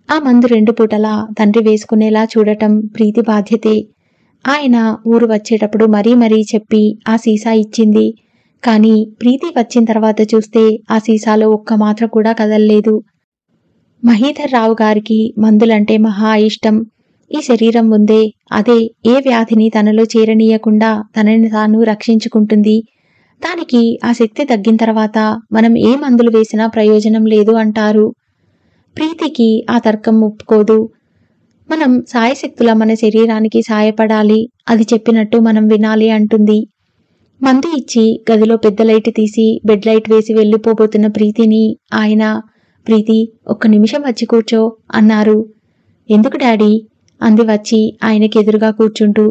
ఆ మందు 2 పూటలా తండ్రి వేసుకునేలా చూడటం ప్రీతి బాధ్యతే. ఆయన ఊరు వచ్చేటప్పుడు మరీ చెప్పి ఆ సీసా ఇచ్చింది. కానీ ప్రీతి వచ్చిన తర్వాత చూస్తే ఆ సీసాలో ఒక్క మాత్ర కూడా కదల్లేదు. మహీధర్ రావు గారికి మందులంటే మహా ఇష్టం. ఈ శరీరం ముందే అదే ఏ వ్యాధిని తనలో చేరనీయకుండా తనని తాను రక్షించుకుంటుంది. దానికి ఆ శక్తి తగ్గిన తర్వాత మనం ఏ మందులు వేసినా ప్రయోజనం లేదు అంటారు. ప్రీతికి ఆ తర్కం ఒప్పుకోదు. మనం సాయశక్తుల మన శరీరానికి సాయపడాలి, అది చెప్పినట్టు మనం వినాలి అంటుంది. మందు ఇచ్చి గదిలో పెద్ద లైట్ తీసి బెడ్ లైట్ వేసి వెళ్ళిపోబోతున్న ప్రీతిని ఆయన, ప్రీతి ఒక్క నిమిషం వచ్చి కూర్చో అన్నారు. ఎందుకు డాడీ? అంది వచ్చి ఆయనకెదురుగా కూర్చుంటూ.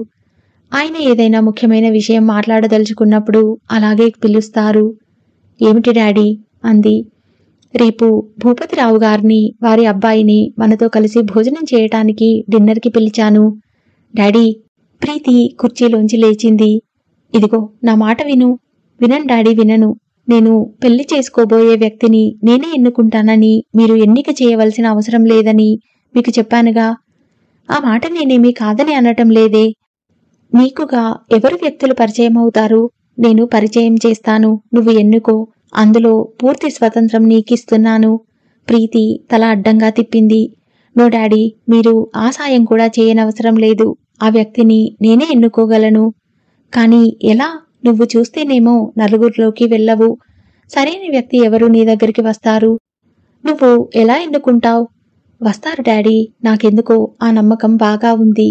ఆయన ఏదైనా ముఖ్యమైన విషయం మాట్లాడదలుచుకున్నప్పుడు అలాగే పిలుస్తారు. ఏమిటి డాడీ? అంది. రేపు భూపతిరావు గారిని, వారి అబ్బాయిని మనతో కలిసి భోజనం చేయటానికి డిన్నర్కి పిలిచాను. డాడీ, ప్రీతి కుర్చీలోంచి లేచింది. ఇదిగో నా మాట విను. వినను డాడీ, వినను. నేను పెళ్లి చేసుకోబోయే వ్యక్తిని నేనే ఎన్నుకుంటానని మీరు ఎన్నిక చేయవలసిన అవసరం లేదని మీకు చెప్పానుగా. ఆ మాట నేనేమీ కాదని అనటం లేదే. నీకుగా ఎవరు వ్యక్తులు పరిచయం అవుతారు? నేను పరిచయం చేస్తాను, నువ్వు ఎన్నుకో. అందులో పూర్తి స్వతంత్రం నీకిస్తున్నాను. ప్రీతి తల అడ్డంగా తిప్పింది. నో డాడీ, మీరు ఆ సాయం కూడా చేయనవసరం లేదు. ఆ వ్యక్తిని నేనే ఎన్నుకోగలను. కానీ ఎలా? నువ్వు చూస్తేనేమో నలుగురిలోకి వెళ్ళవు. సరైన వ్యక్తి ఎవరు నీ దగ్గరికి వస్తారు? నువ్వు ఎలా ఎన్నుకుంటావు? వస్తారు డాడీ, నాకెందుకో ఆ నమ్మకం బాగా ఉంది.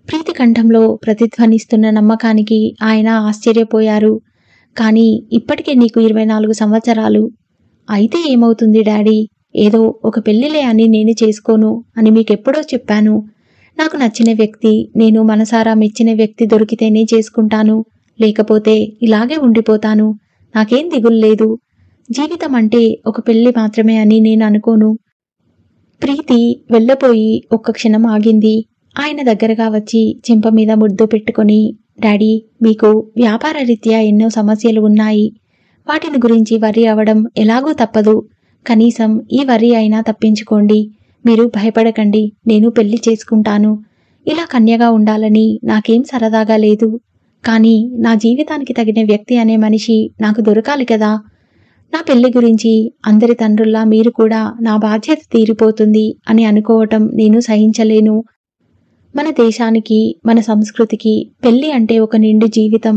ప్రీతి కంఠంలో ప్రతిధ్వనిస్తున్న నమ్మకానికి ఆయన ఆశ్చర్యపోయారు. కానీ ఇప్పటికే నీకు 24 సంవత్సరాలు. అయితే ఏమవుతుంది డాడీ? ఏదో ఒక పెళ్లిలే అని నేను చేసుకోను అని మీకెప్పుడో చెప్పాను. నాకు నచ్చిన వ్యక్తి, నేను మనసారా మెచ్చిన వ్యక్తి దొరికితేనే చేసుకుంటాను. లేకపోతే ఇలాగే ఉండిపోతాను. నాకేం దిగులు లేదు. జీవితం అంటే ఒక పెళ్లి మాత్రమే అని నేను అనుకోను. ప్రీతి వెళ్ళబోయి ఒక్క క్షణం ఆగింది. ఆయన దగ్గరగా వచ్చి చెంప మీద ముద్దు పెట్టుకొని, డాడీ, మీకు వ్యాపార రీత్యా ఎన్నో సమస్యలు ఉన్నాయి. వాటిని గురించి వర్రీ అవ్వడం ఎలాగూ తప్పదు. కనీసం ఈ వర్రీ అయినా తప్పించుకోండి. మీరు భయపడకండి. నేను పెళ్లి చేసుకుంటాను. ఇలా కన్యగా ఉండాలని నాకేం సరదాగా లేదు. కానీ నా జీవితానికి తగిన వ్యక్తి అనే మనిషి నాకు దొరకాలి కదా. నా పెళ్లి గురించి అందరి తండ్రుల్లా మీరు కూడా నా బాధ్యత తీరిపోతుంది అని అనుకోవటం నేను సహించలేను. మన దేశానికి, మన సంస్కృతికి పెళ్లి అంటే ఒక నిండు జీవితం.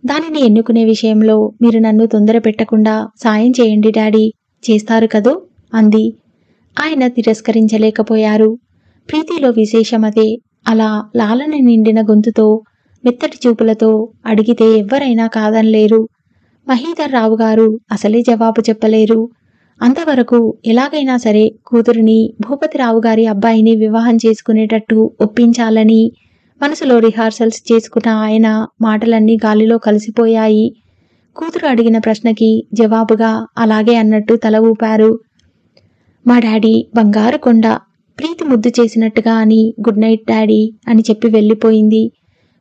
దానిని ఎన్నుకునే విషయంలో మీరు నన్ను తొందర పెట్టకుండా సాయం చేయండి డాడీ. చేస్తారు కదూ అంది. ఆయన తిరస్కరించలేకపోయారు. ప్రీతిలో విశేషమదే. అలా లాలన నిండిన గొంతుతో, మెత్తటి చూపులతో అడిగితే ఎవ్వరైనా కాదనలేరు. మహీధర్ రావు గారు అసలే జవాబు చెప్పలేరు. అంతవరకు ఎలాగైనా సరే కూతురిని భూపతిరావు గారి అబ్బాయిని వివాహం చేసుకునేటట్టు ఒప్పించాలని మనసులో రిహార్సల్స్ చేసుకున్న ఆయన మాటలన్నీ గాలిలో కలిసిపోయాయి. కూతురు అడిగిన ప్రశ్నకి జవాబుగా అలాగే అన్నట్టు తల ఊపారు. మా డాడీ బంగారు కొండ. ప్రీతి ముద్దు చేసినట్టుగా అని గుడ్ నైట్ డాడీ అని చెప్పి వెళ్ళిపోయింది.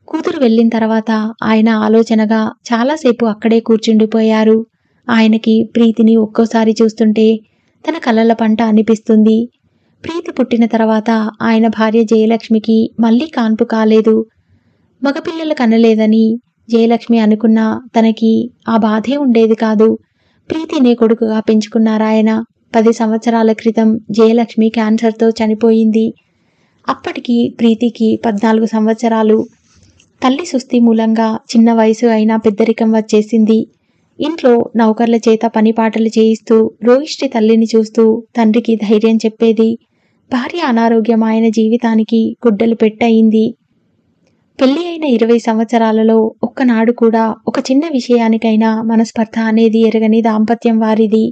కూతురు వెళ్ళిన తర్వాత ఆయన ఆలోచనగా చాలాసేపు అక్కడే కూర్చుండిపోయారు. ఆయనకి ప్రీతిని ఒక్కోసారి చూస్తుంటే తన కలల పంట అనిపిస్తుంది. ప్రీతి పుట్టిన తర్వాత ఆయన భార్య జయలక్ష్మికి మళ్లీ కాన్పు కాలేదు. మగపిల్లలు కనలేదని జయలక్ష్మి అనుకున్నా తనకి ఆ బాధే ఉండేది కాదు. ప్రీతినే కొడుకుగా పెంచుకున్నారాయన. 10 సంవత్సరాల క్రితం జయలక్ష్మి క్యాన్సర్తో చనిపోయింది. అప్పటికి ప్రీతికి 14 సంవత్సరాలు. తల్లి సుస్థి మూలంగా చిన్న వయసు అయినా పెద్దరికం వచ్చేసింది. ఇంట్లో నౌకర్ల చేత పనిపాటలు చేయిస్తూ రోగిష్టి తల్లిని చూస్తూ తండ్రికి ధైర్యం చెప్పేది. భార్య అనారోగ్యం ఆయన జీవితానికి గుడ్డలు పెట్టయింది. పెళ్లి అయిన 20 సంవత్సరాలలో ఒక్కనాడు కూడా ఒక చిన్న విషయానికైనా మనస్పర్ధ అనేది ఎరగని దాంపత్యం వారిది.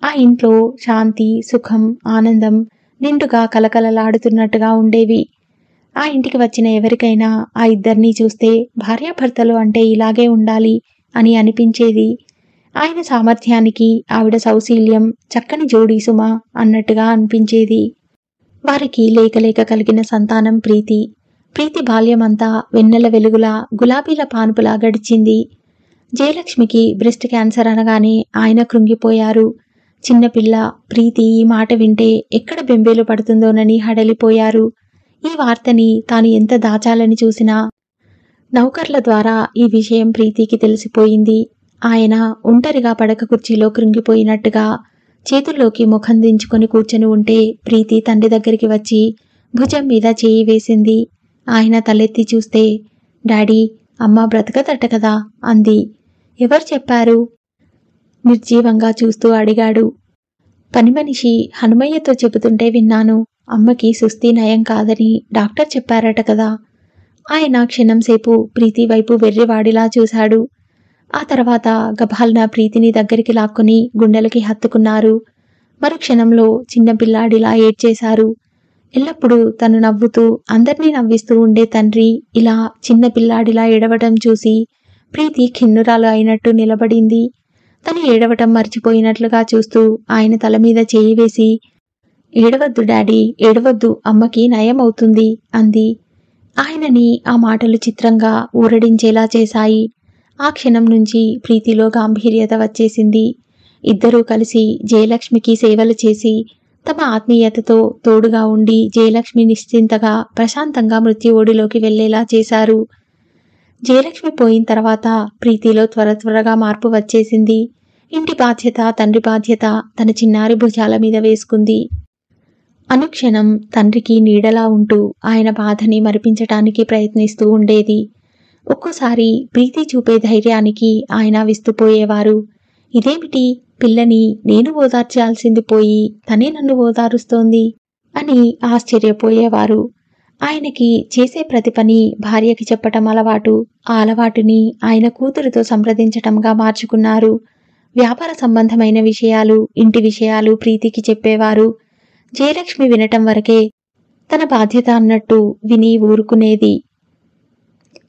ఆ ఇంట్లో శాంతి, సుఖం, ఆనందం నిండుగా కలకలలాడుతున్నట్టుగా ఉండేవి. ఆ ఇంటికి వచ్చిన ఎవరికైనా ఆ ఇద్దరినీ చూస్తే భార్యాభర్తలు అంటే ఇలాగే ఉండాలి అని అనిపించేది. ఆయన సామర్థ్యానికి ఆవిడ సౌశీల్యం చక్కని జోడీ సుమ అన్నట్టుగా అనిపించేది. వారికి లేకలేక కలిగిన సంతానం ప్రీతి. ప్రీతి బాల్యమంతా వెన్నెల వెలుగులా, గులాబీల పానుపులా గడిచింది. జయలక్ష్మికి బ్రెస్ట్ క్యాన్సర్ అనగానే ఆయన కృంగిపోయారు. చిన్నపిల్ల ప్రీతి ఈ మాట వింటే ఎక్కడ బెంబేలు పడుతుందోనని హడలిపోయారు. ఈ వార్తని తాను ఎంత దాచాలని చూసినా నౌకర్ల ద్వారా ఈ విషయం ప్రీతికి తెలిసిపోయింది. ఆయన ఒంటరిగా పడక కుర్చీలో కృంగిపోయినట్టుగా చేతుల్లోకి ముఖం దించుకొని కూర్చొని ఉంటే ప్రీతి తండ్రి దగ్గరికి వచ్చి భుజం మీద చేయి వేసింది. ఆయన తలెత్తి చూస్తే, డాడీ, అమ్మ బ్రతకదట కదా అంది. ఎవరు చెప్పారు? నిర్జీవంగా చూస్తూ అడిగాడు. పనిమనిషి హనుమయ్యతో చెబుతుంటే విన్నాను. అమ్మకి సుస్థి నయం కాదని డాక్టర్ చెప్పారట కదా. ఆయన క్షణంసేపు ప్రీతి వైపు వెర్రివాడిలా చూశాడు. ఆ తర్వాత గభాల్న ప్రీతిని దగ్గరికి లాక్కుని గుండెలకి హత్తుకున్నారు. మరుక్షణంలో చిన్నపిల్లాడిలా ఏడ్చేశారు. ఎల్లప్పుడూ తను నవ్వుతూ అందర్నీ నవ్విస్తూ ఉండే తండ్రి ఇలా చిన్నపిల్లాడిలా ఏడవటం చూసి ప్రీతి ఖిన్నురాలు అయినట్టు నిలబడింది. తను ఏడవటం మర్చిపోయినట్లుగా చూస్తూ ఆయన తల మీద చేయి వేసి, ఏడవద్దు డాడీ, ఏడవద్దు, అమ్మకి నయం అవుతుంది అంది. ఆయనని ఆ మాటలు చిత్రంగా ఊరడించేలా చేశాయి. ఆ క్షణం నుంచి ప్రీతిలో గాంభీర్యత వచ్చేసింది. ఇద్దరూ కలిసి జయలక్ష్మికి సేవలు చేసి తమ ఆత్మీయతతో తోడుగా ఉండి జయలక్ష్మి నిశ్చింతగా ప్రశాంతంగా మృత్యు ఓడిలోకి వెళ్లేలా చేశారు. జయలక్ష్మి పోయిన తర్వాత ప్రీతిలో త్వరగా మార్పు వచ్చేసింది. ఇంటి బాధ్యత, తండ్రి బాధ్యత తన చిన్నారి భుజాల మీద వేసుకుంది. అనుక్షణం తండ్రికి నీడలా ఉంటూ ఆయన బాధని మరిపించటానికి ప్రయత్నిస్తూ ఉండేది. ఒక్కోసారి ప్రీతి చూపే ధైర్యానికి ఆయన విస్తుపోయేవారు. ఇదేమిటి, పిల్లని నేను ఓదార్చాల్సింది పోయి తనే నన్ను ఓదారుస్తోంది అని ఆశ్చర్యపోయేవారు. ఆయనకి చేసే ప్రతి పని భార్యకి చెప్పటం అలవాటు. ఆ అలవాటుని ఆయన కూతురుతో సంప్రదించటంగా మార్చుకున్నారు. వ్యాపార సంబంధమైన విషయాలు, ఇంటి విషయాలు ప్రీతికి చెప్పేవారు. జయలక్ష్మి వినటం వరకే తన బాధ్యత అన్నట్టు విని ఊరుకునేది.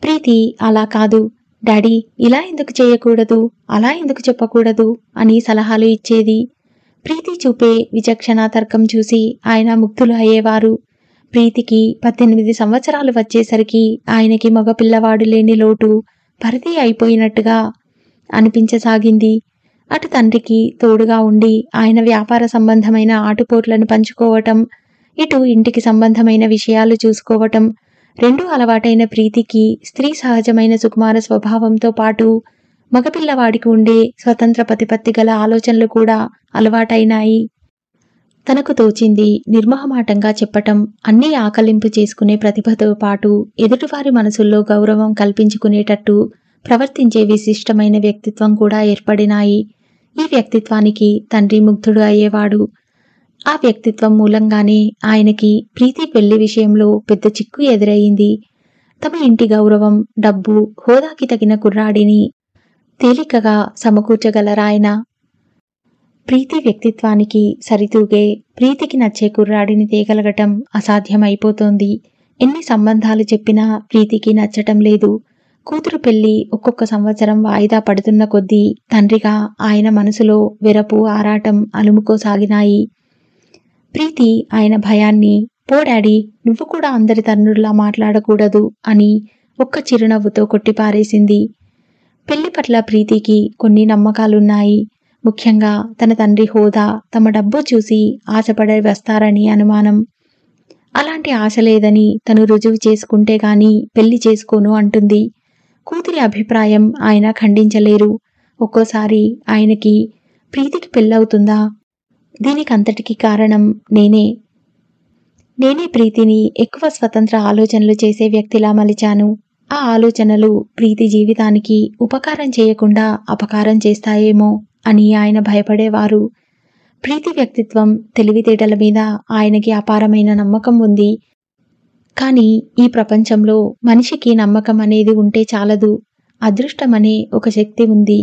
ప్రీతి అలా కాదు, డాడీ ఇలా ఎందుకు చేయకూడదు, అలా ఎందుకు చెప్పకూడదు అని సలహాలు ఇచ్చేది. ప్రీతి చూపే విచక్షణ తర్కం చూసి ఆయన ముగ్ధులు అయ్యేవారు. ప్రీతికి 18 సంవత్సరాలు వచ్చేసరికి ఆయనకి మగ పిల్లవాడు లేని లోటు భర్తీ అయిపోయినట్టుగా అనిపించసాగింది. అటు తండ్రికి తోడుగా ఉండి ఆయన వ్యాపార సంబంధమైన ఆటుపోట్లను పంచుకోవటం, ఇటు ఇంటికి సంబంధమైన విషయాలు చూసుకోవటం రెండూ అలవాటైన ప్రీతికి స్త్రీ సహజమైన సుకుమార స్వభావంతో పాటు మగపిల్లవాడికి ఉండే స్వతంత్ర ప్రతిపత్తి గల ఆలోచనలు కూడా అలవాటైనాయి. తనకు తోచింది నిర్మోహమాటంగా చెప్పటం, అన్నీ ఆకలింపు చేసుకునే ప్రతిభతో పాటు ఎదుటివారి మనసుల్లో గౌరవం కల్పించుకునేటట్టు ప్రవర్తించే విశిష్టమైన వ్యక్తిత్వం కూడా ఏర్పడినాయి. ఈ వ్యక్తిత్వానికి తండ్రి ముగ్ధుడు అయ్యేవాడు. ఆ వ్యక్తిత్వం మూలంగానే ఆయనకి ప్రీతి పెళ్లి విషయంలో పెద్ద చిక్కు ఎదురయింది. తమ ఇంటి గౌరవం, డబ్బు, హోదాకి తగిన కుర్రాడిని తేలికగా సమకూర్చగలరాయన. ప్రీతి వ్యక్తిత్వానికి సరితూగే, ప్రీతికి నచ్చే కుర్రాడిని తేగలగటం అసాధ్యమైపోతోంది. ఎన్ని సంబంధాలు చెప్పినా ప్రీతికి నచ్చటం లేదు. కూతురు పెళ్లి ఒక్కొక్క సంవత్సరం వాయిదా పడుతున్న కొద్దీ తండ్రిగా ఆయన మనసులో వెరపు, ఆరాటం అలుముకోసాగినాయి. ప్రీతి ఆయన భయాన్ని, పో డాడీ, నువ్వు కూడా అందరి తండ్రుల్లా మాట్లాడకూడదు అని ఒక్క చిరునవ్వుతో కొట్టిపారేసింది. పెళ్లి పట్ల ప్రీతికి కొన్ని నమ్మకాలున్నాయి. ముఖ్యంగా తన తండ్రి హోదా, తమ డబ్బు చూసి ఆశపడి వస్తారని అనుమానం. అలాంటి ఆశ లేదని తను రుజువు చేసుకుంటే గాని పెళ్లి చేసుకోను అంటుంది. కూతురి అభిప్రాయం ఆయన ఖండించలేరు. ఒక్కోసారి ఆయనకి ప్రీతికి పెళ్ళవుతుందా, దీనికంతటికి కారణం నేనే ప్రీతిని ఎక్కువ స్వతంత్ర ఆలోచనలు చేసే వ్యక్తిలా మలిచాను. ఆ ఆలోచనలు ప్రీతి జీవితానికి ఉపకారం చేయకుండా అపకారం చేస్తాయేమో అని ఆయన భయపడేవారు. ప్రీతి వ్యక్తిత్వం, తెలివితేటల మీద ఆయనకి అపారమైన నమ్మకం ఉంది. కానీ ఈ ప్రపంచంలో మనిషికి నమ్మకం అనేది ఉంటే చాలదు. అదృష్టం అనే ఒక శక్తి ఉంది.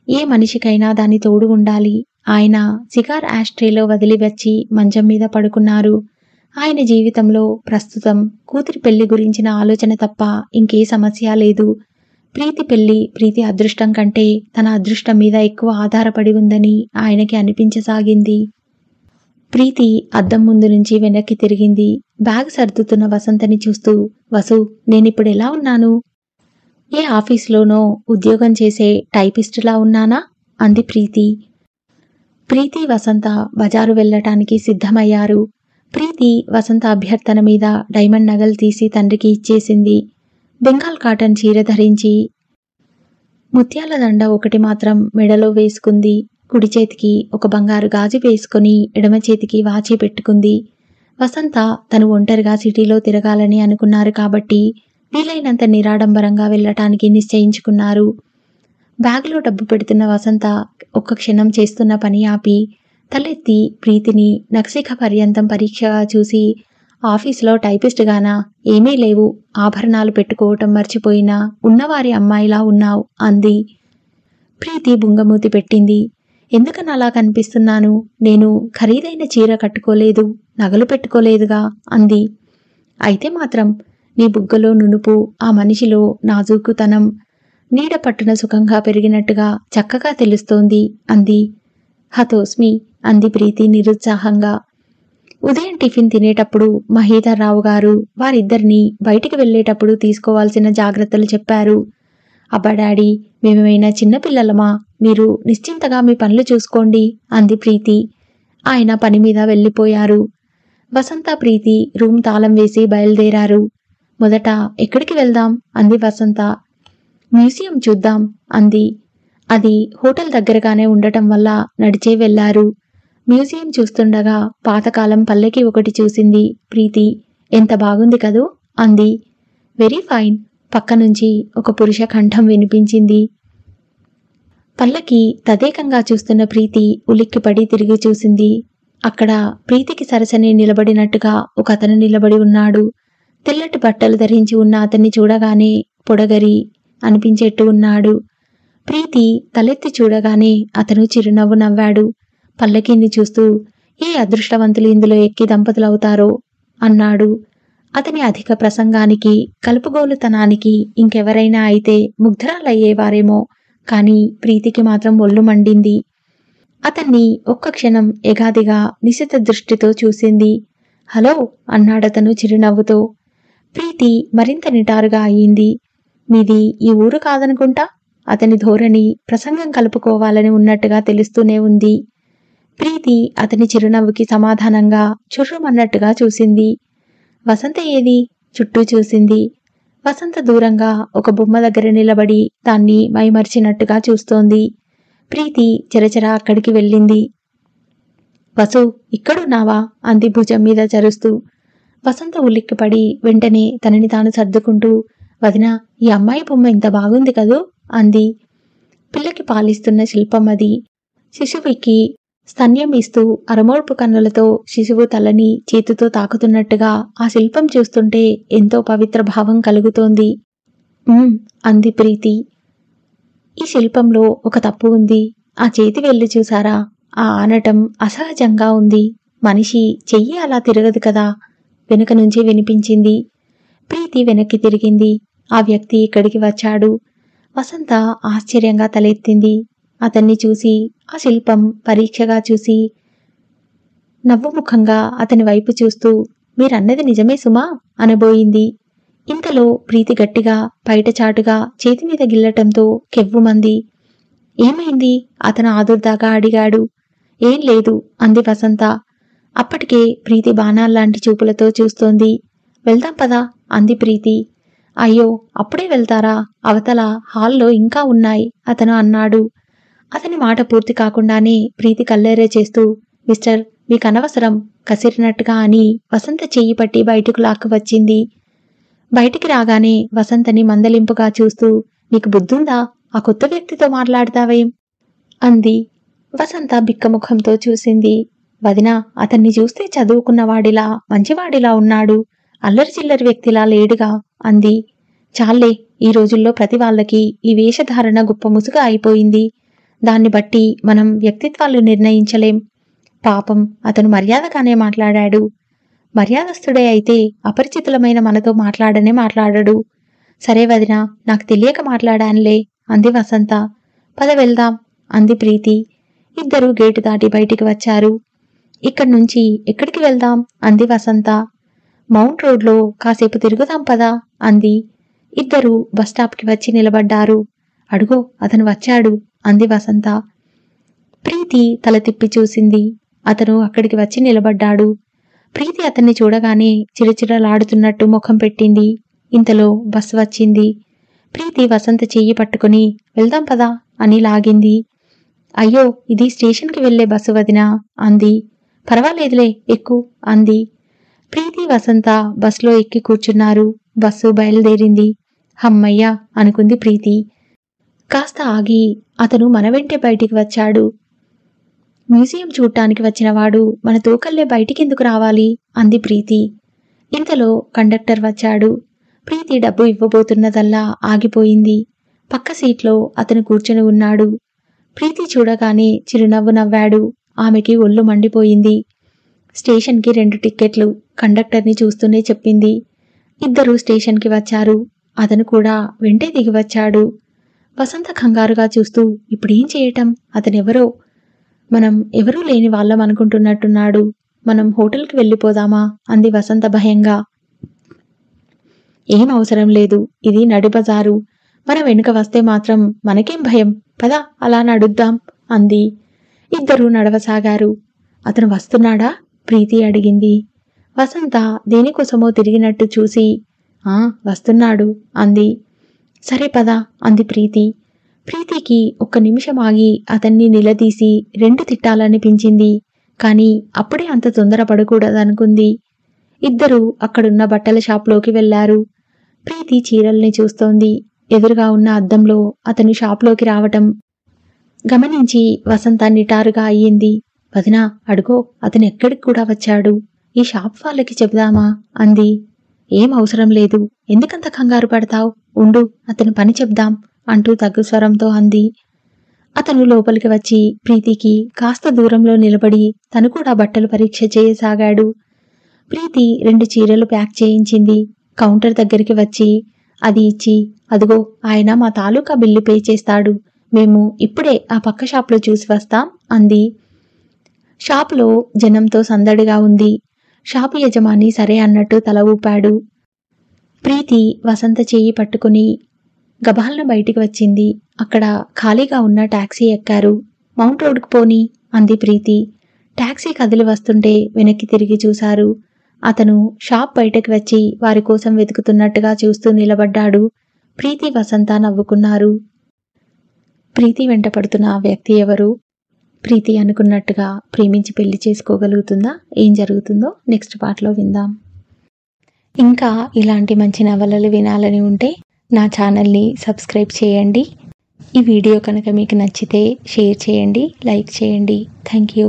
ఏ మనిషికైనా దాని తోడు ఉండాలి. ఆయన సిగార్ యాష్ట్రేలో వదిలి వచ్చి మంచం మీద పడుకున్నారు. ఆయన జీవితంలో ప్రస్తుతం కూతురి పెళ్లి గురించిన ఆలోచన తప్ప ఇంకే సమస్య లేదు. ప్రీతి పెళ్లి ప్రీతి అదృష్టం కంటే తన అదృష్టం మీద ఎక్కువ ఆధారపడి ఉందని ఆయనకి అనిపించసాగింది. ప్రీతి అద్దం ముందు నుంచి వెనక్కి తిరిగింది. బ్యాగ్ సర్దుతున్న వసంతని చూస్తూ, వసు, నేనిప్పుడు ఎలా ఉన్నాను? ఏ ఆఫీస్లోనో ఉద్యోగం చేసే టైపిస్టులా ఉన్నానా? అంది ప్రీతి. ప్రీతి, వసంత బజారు వెళ్లటానికి సిద్ధమయ్యారు. ప్రీతి వసంత అభ్యర్థన మీద డైమండ్ నగలు తీసి తండ్రికి ఇచ్చేసింది. బెంగాల్ కాటన్ చీర ధరించి ముత్యాల దండ ఒకటి మాత్రం మెడలో వేసుకుంది. కుడి చేతికి ఒక బంగారు గాజు వేసుకుని ఎడమ చేతికి వాచి పెట్టుకుంది. వసంత తను ఒంటరిగా సిటీలో తిరగాలని అనుకున్నారు కాబట్టి వీలైనంత నిరాడంబరంగా వెళ్లటానికి నిశ్చయించుకున్నారు. బ్యాగ్లో డబ్బు పెడుతున్న వసంత ఒక్క క్షణం చేస్తున్న పని ఆపి తలెత్తి ప్రీతిని నఖశిఖ పర్యంతం పరీక్షగా చూసి, ఆఫీసులో టైపిస్టుగానా? ఏమీ లేవు, ఆభరణాలు పెట్టుకోవటం మర్చిపోయినా ఉన్నవారి అమ్మాయిలా ఉన్నావు అంది. ప్రీతి బుంగమూతి పెట్టింది. ఎందుకని అలా కనిపిస్తున్నాను? నేను ఖరీదైన చీర కట్టుకోలేదు, నగలు పెట్టుకోలేదుగా అంది. అయితే మాత్రం నీ బుగ్గలో నునుపు, ఆ మనిషిలో నాజూకుతనం నీడ పట్టున సుఖంగా పెరిగినట్టుగా చక్కగా తెలుస్తోంది అంది. హతోస్మి అంది ప్రీతి నిరుత్సాహంగా. ఉదయం టిఫిన్ తినేటప్పుడు మహీధర్ రావు గారు వారిద్దరినీ బయటికి వెళ్లేటప్పుడు తీసుకోవాల్సిన జాగ్రత్తలు చెప్పారు. అబ్బా డాడీ, మేమేమైనా చిన్నపిల్లలమా? మీరు నిశ్చింతగా మీ పనులు చూసుకోండి అంది ప్రీతి. ఆయన పని మీద వెళ్ళిపోయారు. వసంత, ప్రీతి రూమ్ తాళం వేసి బయలుదేరారు. మొదట ఎక్కడికి వెళ్దాం అంది వసంత. మ్యూజియం చూద్దాం అంది. అది హోటల్ దగ్గరగానే ఉండటం వల్ల నడిచే వెళ్లారు. మ్యూజియం చూస్తుండగా పాతకాలం పల్లెకి ఒకటి చూసింది ప్రీతి. ఎంత బాగుంది కదూ అంది. Very fine. పక్క నుంచి ఒక పురుష కంఠం వినిపించింది. పల్లకి తదేకంగా చూస్తున్న ప్రీతి ఉలిక్కిపడి తిరిగి చూసింది. అక్కడ ప్రీతికి సరసనే నిలబడినట్టుగా ఒక అతను నిలబడి ఉన్నాడు. తెల్లటి బట్టలు ధరించి ఉన్న అతన్ని చూడగానే పొడగరి అనిపించేట్టు ఉన్నాడు. ప్రీతి తలెత్తి చూడగానే అతను చిరునవ్వు నవ్వాడు. పల్లకీని చూస్తూ, ఏ అదృష్టవంతులు ఇందులో ఎక్కి దంపతులవుతారో అన్నాడు. అతని అధిక ప్రసంగానికి, కలుపుగోలుతనానికి ఇంకెవరైనా అయితే ముగ్ధరాలయ్యేవారేమో, కానీ ప్రీతికి మాత్రం ఒళ్ళు మండింది. అతన్ని ఒక్క క్షణం ఎగాదిగా నిశిత దృష్టితో చూసింది. హలో అన్నాడతను చిరునవ్వుతో. ప్రీతి మరింత నిటారుగా అయింది. మీది ఈ ఊరు కాదనుకుంటా? అతని ధోరణి ప్రసంగం కలుపుకోవాలని ఉన్నట్టుగా తెలుస్తూనే ఉంది. ప్రీతి అతని చిరునవ్వుకి సమాధానంగా చుర్రుమన్నట్టుగా చూసింది. వసంత ఏది? చుట్టూ చూసింది. వసంత దూరంగా ఒక బొమ్మ దగ్గర నిలబడి దాన్ని మైమర్చినట్టుగా చూస్తోంది. ప్రీతి చరచరా అక్కడికి వెళ్ళింది. వసు, ఇక్కడున్నావా? అంది భుజం మీద చరుస్తూ. వసంత ఉలిక్కిపడి వెంటనే తనని తాను సర్దుకుంటూ, వదినా, ఈ అమ్మాయి బొమ్మ ఇంత బాగుంది కదూ అంది. పిల్లకి పాలిస్తున్న శిల్పం అది. శిశువుకి స్తన్యం ఇస్తూ అరమోడ్పు కన్నులతో శిశువు తలని చేతితో తాకుతున్నట్టుగా ఆ శిల్పం చూస్తుంటే ఎంతో పవిత్ర భావం కలుగుతోంది. అంది ప్రీతి. ఈ శిల్పంలో ఒక తప్పు ఉంది. ఆ చేతి వెళ్ళి చూసారా? ఆ ఆనటం అసహజంగా ఉంది. మనిషి చెయ్యి అలా తిరగదు కదా. వెనుక నుంచి వినిపించింది. ప్రీతి వెనక్కి తిరిగింది. ఆ వ్యక్తి ఇక్కడికి వచ్చాడు. వసంత ఆశ్చర్యంగా తలెత్తింది. అతన్ని చూసి, ఆ శిల్పం పరీక్షగా చూసి, నవ్వుముఖంగా అతని వైపు చూస్తూ, మీరన్నది నిజమే సుమా అనబోయింది. ఇంతలో ప్రీతి గట్టిగా బయటచాటుగా చేతిమీద గిల్లటంతో కెవ్వుమంది. ఏమైంది? అతను ఆదుర్దాగా అడిగాడు. ఏం లేదు అంది వసంత. అప్పటికే ప్రీతి బాణాల్లాంటి చూపులతో చూస్తోంది. వెళ్దాం పదా అంది ప్రీతి. అయ్యో, అప్పుడే వెళ్తారా? అవతల హాల్లో ఇంకా ఉన్నాయి అతను అన్నాడు. అతని మాట పూర్తి కాకుండానే ప్రీతి కల్లేరే చేస్తూ, మిస్టర్, మీకనవసరం కసిరినట్టుగా అని వసంత చెయ్యి పట్టి బయటకు లాక్కు వచ్చింది. బయటికి రాగానే వసంతని మందలింపుగా చూస్తూ, నీకు బుద్ధుందా? ఆ కొత్త వ్యక్తితో మాట్లాడతావేం అంది. వసంత బిక్కముఖంతో చూసింది. వదినా, అతన్ని చూస్తే చదువుకున్నవాడిలా మంచివాడిలా ఉన్నాడు. అల్లరి చిల్లరి వ్యక్తిలా లేడుగా అంది. చాలే, ఈ రోజుల్లో ప్రతి వాళ్ళకి ఈ వేషధారణ గొప్ప ముసుగా అయిపోయింది. దాన్ని బట్టి మనం వ్యక్తిత్వాలు నిర్ణయించలేం. పాపం, అతను మర్యాదగానే మాట్లాడాడు. మర్యాదస్తుడే అయితే అపరిచితులమైన మనతో మాట్లాడడు. సరే వదినా, నాకు తెలియక మాట్లాడానులే అంది వసంత. పద వెళ్దాం అంది ప్రీతి. ఇద్దరూ గేటు దాటి బయటికి వచ్చారు. ఇక్కడి నుంచి ఎక్కడికి వెళ్దాం అంది వసంత. మౌంట్ రోడ్లో కాసేపు తిరుగుదాం పదా అంది. ఇద్దరూ బస్టాప్కి వచ్చి నిలబడ్డారు. అడుగో, అతను వచ్చాడు అంది వసంత. ప్రీతి తల తిప్పి చూసింది. అతను అక్కడికి వచ్చి నిలబడ్డాడు. ప్రీతి అతన్ని చూడగానే చిరచిరలాడుతున్నట్టు ముఖం పెట్టింది. ఇంతలో బస్సు వచ్చింది. ప్రీతి వసంత చెయ్యి పట్టుకుని వెళ్దాం పదా అని లాగింది. అయ్యో, ఇది స్టేషన్కి వెళ్లే బస్సు వదినా అంది. పర్వాలేదులే, ఎక్కు అంది. ప్రీతి వసంత బస్సులో ఎక్కి కూర్చున్నారు. బస్సు బయలుదేరింది. హమ్మయ్య అనుకుంది ప్రీతి. కాస్త ఆగి అతను మన వెంటే బయటికి వచ్చాడు. మ్యూజియం చూడ్డానికి వచ్చినవాడు మన తోకల్లే బయటికెందుకు రావాలి అంది ప్రీతి. ఇంతలో కండక్టర్ వచ్చాడు. ప్రీతి డబ్బు ఇవ్వబోతున్నదల్లా ఆగిపోయింది. పక్క సీట్లో అతను కూర్చొని ఉన్నాడు. ప్రీతి చూడగానే చిరునవ్వు నవ్వాడు. ఆమెకి ఒళ్ళు మండిపోయింది. స్టేషన్కి 2 టిక్కెట్లు కండక్టర్ని చూస్తూనే చెప్పింది. ఇద్దరూ స్టేషన్కి వచ్చారు. అతను కూడా వెంటే దిగి వచ్చాడు. వసంత కంగారుగా చూస్తూ, ఇప్పుడేం చేయటం? అతనెవరో, మనం ఎవరూ లేని వాళ్ళం అనుకుంటున్నట్టున్నాడు. మనం హోటల్కి వెళ్ళిపోదామా అంది వసంత భయంగా. ఏం అవసరం లేదు, ఇది నడిబజారు. మన వెనుక వస్తే మాత్రం మనకేం భయం? పద అలా నడుద్దాం అంది. ఇద్దరూ నడవసాగారు. అతను వస్తున్నాడా? ప్రీతి అడిగింది. వసంత దేనికోసమో తిరిగినట్టు చూసి, వస్తున్నాడు అంది. సరే పద అంది ప్రీతి. ప్రీతికి ఒక్క నిమిషం ఆగి అతన్ని నిలదీసి 2 తిట్టాలనిపించింది. కాని అప్పుడే అంత తొందరపడకూడదనుకుంది. ఇద్దరూ అక్కడున్న బట్టల షాప్లోకి వెళ్లారు. ప్రీతి చీరల్ని చూస్తోంది. ఎదురుగా ఉన్న అద్దంలో అతను షాప్లోకి రావటం గమనించి వసంత నిటారుగా అయ్యింది. వదినా, అడుగో, అతను ఎక్కడికి కూడా వచ్చాడు. ఈ షాప్ వాళ్ళకి చెబుదామా అంది. ఏం అవసరం లేదు, ఎందుకంత కంగారు పడతావు? ఉండు, అతని పని చెప్దాం అంటూ తగ్గు స్వరంతో అంది. అతను లోపలికి వచ్చి ప్రీతికి కాస్త దూరంలో నిలబడి తను కూడా బట్టలు పరీక్ష చేయసాగాడు. ప్రీతి 2 చీరలు ప్యాక్ చేయించింది. కౌంటర్ దగ్గరికి వచ్చి అది ఇచ్చి, అదుగో, ఆయన మా తాలూకా బిల్లు పే చేస్తాడు. మేము ఇప్పుడే ఆ పక్క షాప్లో చూసి వస్తాం అంది. షాపులో జనంతో సందడిగా ఉంది. షాపు యజమాని సరే అన్నట్టు తల ఊపాడు. ప్రీతి వసంత చెయ్యి పట్టుకుని గబాల్న బయటికి వచ్చింది. అక్కడ ఖాళీగా ఉన్న టాక్సీ ఎక్కారు. మౌంట్ రోడ్డుకు పోనీ అంది ప్రీతి. టాక్సీ కదిలి వస్తుంటే వెనక్కి తిరిగి చూశారు. అతను షాప్ బయటకు వచ్చి వారి కోసం వెతుకుతున్నట్టుగా చూస్తూ నిలబడ్డాడు. ప్రీతి వసంత నవ్వుకున్నారు. ప్రీతి వెంట పడుతున్న ఆ వ్యక్తి ఎవరు? ప్రీతి అనుకున్నట్టుగా ప్రేమించి పెళ్లి చేసుకోగలుగుతుందా? ఏం జరుగుతుందో నెక్స్ట్ పార్ట్లో విందాం. ఇంకా ఇలాంటి మంచి నవలలు వినాలని ఉంటే నా ఛానల్ని సబ్స్క్రైబ్ చేయండి. ఈ వీడియో కనుక మీకు నచ్చితే షేర్ చేయండి, లైక్ చేయండి. Thank you.